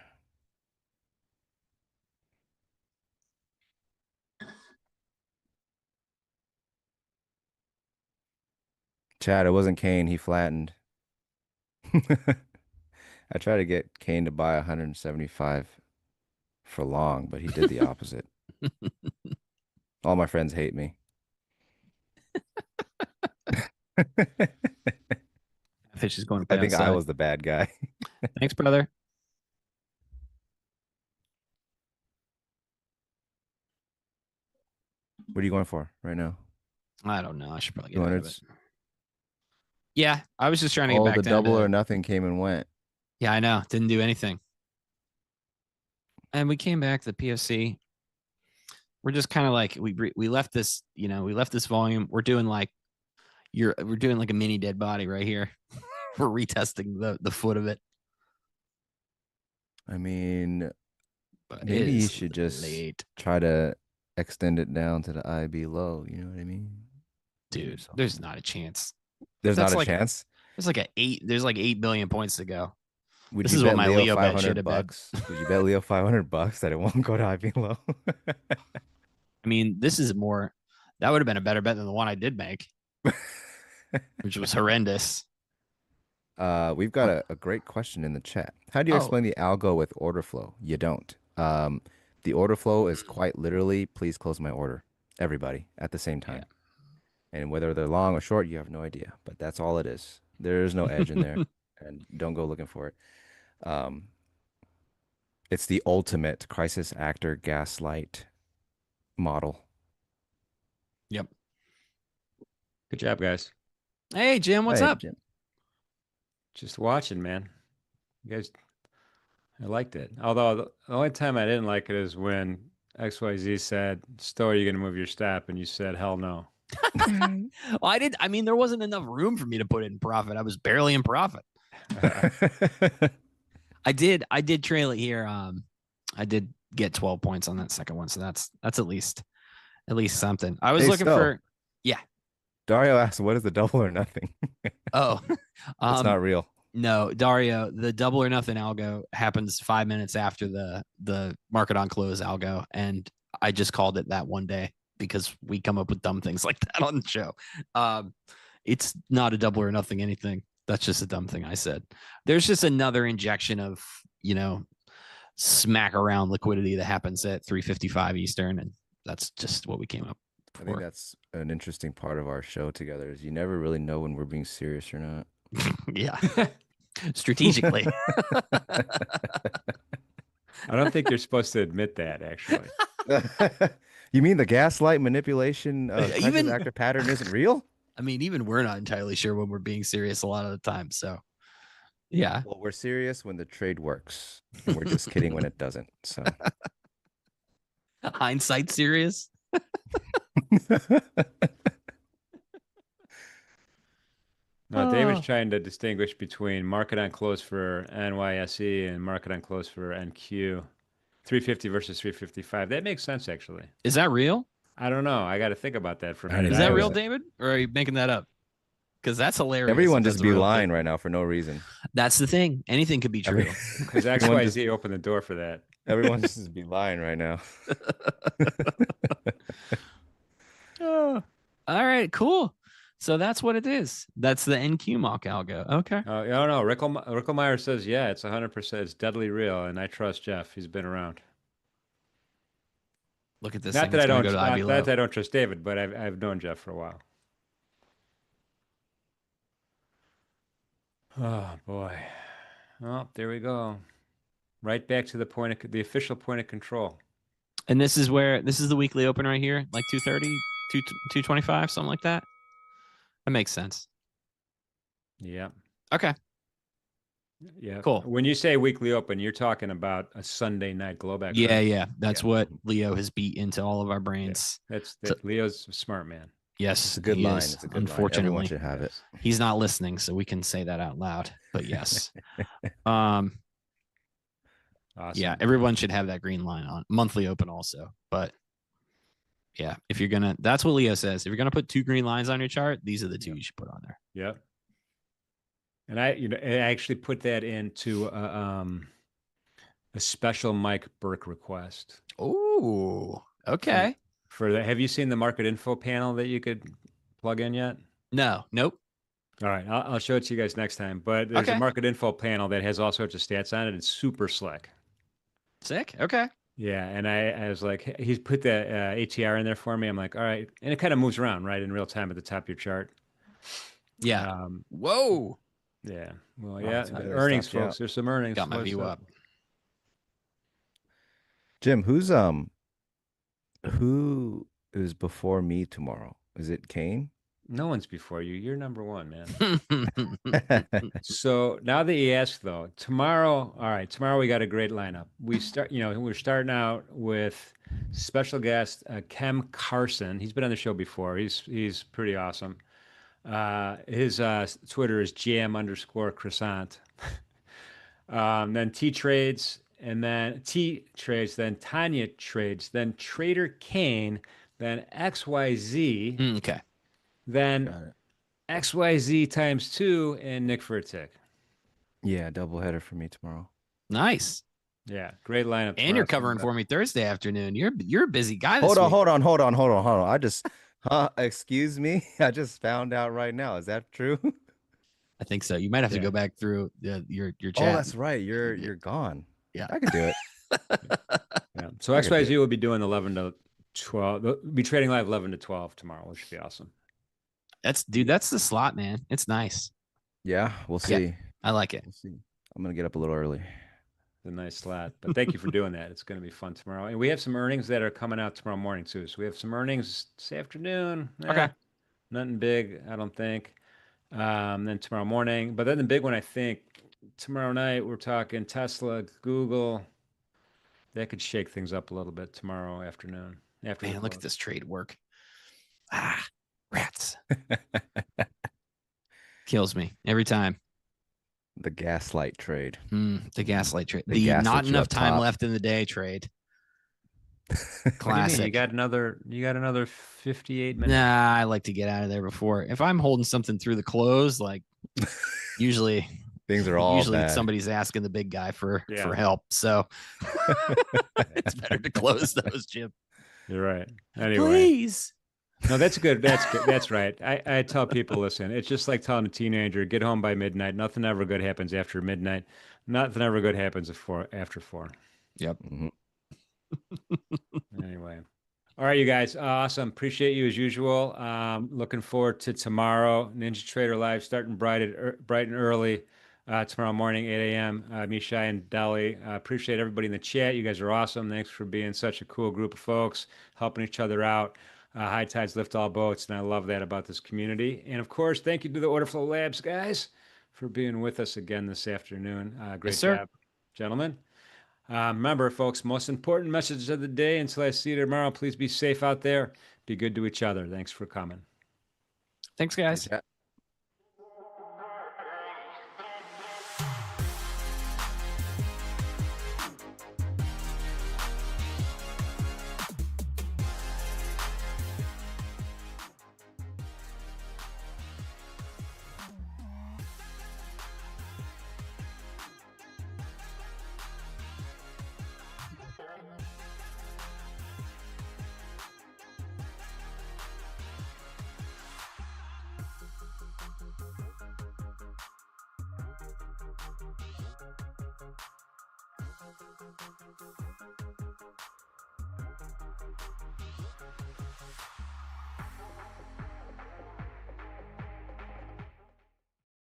S4: Chad, it wasn't Kane. He flattened. I tried to get Kane to buy 175 for long, but he did the opposite. All my friends hate me.
S3: Fish is going.
S4: I think I was the bad guy.
S3: Thanks, brother.
S4: What are you going for right now?
S3: I don't know. I should probably get out of it.
S4: 200s?
S3: Yeah, I was just trying to get back
S4: the
S3: down
S4: double
S3: to,
S4: or nothing came and went.
S3: Yeah, I know. Didn't do anything. And we came back to the PFC. We're just kind of like we left this, we left this volume. We're doing like a mini dead body right here. We're retesting the foot of it.
S4: I mean,
S3: but
S4: maybe you should just
S3: late.
S4: try to extend it down to the IB low. You know what I mean?
S3: Dude, there's not a chance.
S4: There's not a chance.
S3: There's like 8 billion points to go.
S4: Would
S3: this
S4: you
S3: is
S4: bet
S3: what my Leo bet should have been.
S4: Would you bet Leo $500 that it won't go to IB low?
S3: I mean, this is more. That would have been a better bet than the one I did make, which was horrendous.
S4: We've got a great question in the chat. How do you explain the algo with order flow? You don't. The order flow is quite literally, please close my order, everybody at the same time. Yeah. And whether they're long or short, you have no idea. But that's all it is. There's no edge in there, and don't go looking for it. It's the ultimate crisis actor gaslight model.
S3: Yep.
S1: Good job, guys.
S3: Hey, Jim, what's up?
S4: Jim.
S1: Just watching, man. You guys, I liked it. Although the only time I didn't like it is when XYZ said, "Sto, are you going to move your stop?" And you said, "Hell no."
S3: Well, I mean, there wasn't enough room for me to put it in profit. I was barely in profit. I did trail it here. I did get 12 points on that second one, so that's at least something. I was looking for. Yeah.
S4: Dario asked, "What is the double or nothing?"
S3: Oh,
S4: it's not real.
S3: No, Dario, the double or nothing algo happens 5 minutes after the market on close algo, and I just called it that one day because we come up with dumb things like that on the show. It's not a double or nothing anything. That's just a dumb thing I said. There's just another injection of, smack around liquidity that happens at 3:55 Eastern, and that's just what we came up for.
S4: I think that's an interesting part of our show together is you never really know when we're being serious or not.
S3: Yeah. Strategically.
S1: I don't think you're supposed to admit that, actually.
S4: You mean the gaslight manipulation crisis
S3: Even-
S4: actor pattern isn't real?
S3: I mean, even we're not entirely sure when we're being serious a lot of the time. So, yeah.
S4: Well, we're serious when the trade works, and we're just kidding when it doesn't. So,
S3: Hindsight serious.
S1: No, David's
S3: Oh.
S1: trying to distinguish between market on close for NYSE and market on close for NQ. 350 versus 355. That makes sense, actually.
S3: Is that real?
S1: I don't know. I got to think about that for a
S4: I
S1: minute.
S4: didn't
S3: Is that
S4: know
S3: real,
S4: that.
S3: David? Or are you making that up? Because that's hilarious.
S4: Everyone
S3: if
S4: just
S3: that's a
S4: be
S3: real
S4: lying
S3: thing.
S4: right now for no reason.
S3: That's the thing. Anything could be true.
S1: Because
S4: Everyone
S1: XYZ opened the door for that.
S4: Everyone just be lying right now.
S3: Oh. All right, cool. So that's what it is. That's the NQ mock algo. Okay.
S1: Oh, no. Rickelmeyer says, yeah, it's 100%. It's deadly real. And I trust Jeff. He's been around.
S3: Look at this.
S1: Not
S3: thing.
S1: that
S3: It's
S1: I
S3: gonna
S1: don't,
S3: go to
S1: not
S3: Ivy
S1: that
S3: Low.
S1: I don't trust David, but I've known Jeff for a while. Oh, boy. Oh, there we go. Right back to the official point of control.
S3: And this is the weekly open right here, like 230, 225, something like that. That makes sense.
S1: Yeah.
S3: Okay.
S1: Yeah.
S3: Cool.
S1: When you say weekly open, you're talking about a Sunday night glowback.
S3: Yeah,
S1: right?
S3: yeah. That's
S1: Yeah.
S3: what Leo has beat into all of our brains.
S1: Leo's a smart man.
S3: Yes,
S4: It's a good
S3: he
S4: line.
S3: is.
S4: It's a good line. Everyone
S3: Unfortunately,
S4: should have it.
S3: he's not listening, so we can say that out loud. But yes,
S1: Awesome.
S3: yeah, everyone should have that green line on monthly open also. But yeah, if you're gonna, that's what Leo says. If you're gonna put 2 green lines on your chart, these are the 2 you should put on there.
S1: Yep. And I actually put that into a special Mike Burke request.
S3: Oh, okay.
S1: Have you seen the market info panel that you could plug in yet?
S3: No, nope.
S1: All right, I'll show it to you guys next time. But there's a market info panel that has all sorts of stats on it. It's super slick.
S3: Sick. Okay.
S1: Yeah, and I was like, he's put the ATR in there for me. I'm like, all right, and it kind of moves around right in real time at the top of your chart.
S3: Yeah. Whoa.
S1: Yeah. Well,
S4: Wow,
S1: yeah.
S4: it's really
S1: Earnings,
S4: stopped you
S1: folks.
S4: out.
S1: There's some earnings.
S3: Got my
S1: What's
S3: view up.
S4: Jim, who is before me tomorrow? Is it Kane?
S1: No one's before you. You're number one, man. So now that you ask, though, tomorrow we got a great lineup. We're starting out with special guest Kem Carson. He's been on the show before. He's pretty awesome. His Twitter is jam_croissant. Then T trades, then Tanya trades, then Trader Kane, then XYZ.
S3: Okay.
S1: Then XYZ times 2 and Nick for a tick.
S4: Yeah, doubleheader for me tomorrow.
S3: Nice.
S1: Yeah, great lineup.
S3: And you're covering for me Thursday afternoon. You're a busy guy this
S4: Hold on,
S3: week.
S4: hold on. I just excuse me. I just found out right now. Is that true?
S3: I think so. You might have to go back through your chat.
S4: Oh, that's right. You're gone.
S3: Yeah.
S4: I could do it.
S1: Yeah. So XYZ will be doing 11 to 12. They'll be trading live 11 to 12 tomorrow, which should be awesome.
S3: That's the slot, man. It's nice.
S4: Yeah, we'll see.
S3: Yeah, I like it.
S4: We'll see. I'm gonna get up a little early.
S1: It's a nice slot. But thank you for doing that. It's going to be fun tomorrow. And we have some earnings that are coming out tomorrow morning, too. So we have some earnings this afternoon.
S3: Okay.
S1: Nothing big, I don't think. Then tomorrow morning. But then the big one, I think, tomorrow night, we're talking Tesla, Google. That could shake things up a little bit tomorrow afternoon.
S3: Man, look at this trade work. Rats. Kills me every time.
S4: The gaslight trade.
S3: The gaslight trade.
S4: They
S3: The
S4: gaslit
S3: not
S4: you
S3: enough
S4: up
S3: time
S4: top.
S3: left in the day trade.
S1: What do you mean?
S3: Classic.
S1: You got another 58 minutes.
S3: Nah, I like to get out of there before. If I'm holding something through the close, like usually
S4: Things are all bad.
S3: somebody's asking the big guy for help. So it's better to close those, Jim.
S1: You're right. Anyway.
S3: Please.
S1: No, that's good. That's good. That's right. I tell people, listen, it's just like telling a teenager, get home by midnight. Nothing ever good happens after midnight. Nothing ever good happens after 4.
S3: Yep.
S1: Anyway. All right, you guys. Awesome. Appreciate you as usual. Looking forward to tomorrow. NinjaTrader Live starting bright and early tomorrow morning, 8 a.m. Mishai and Deli. Appreciate everybody in the chat. You guys are awesome. Thanks for being such a cool group of folks, helping each other out. High tides lift all boats, and I love that about this community. And of course, thank you to the OrderFlow Labs guys for being with us again this afternoon. Great job, gentlemen. Remember, folks, most important message of the day. Until I see you tomorrow, please be safe out there. Be good to each other. Thanks for coming.
S3: Thanks, guys.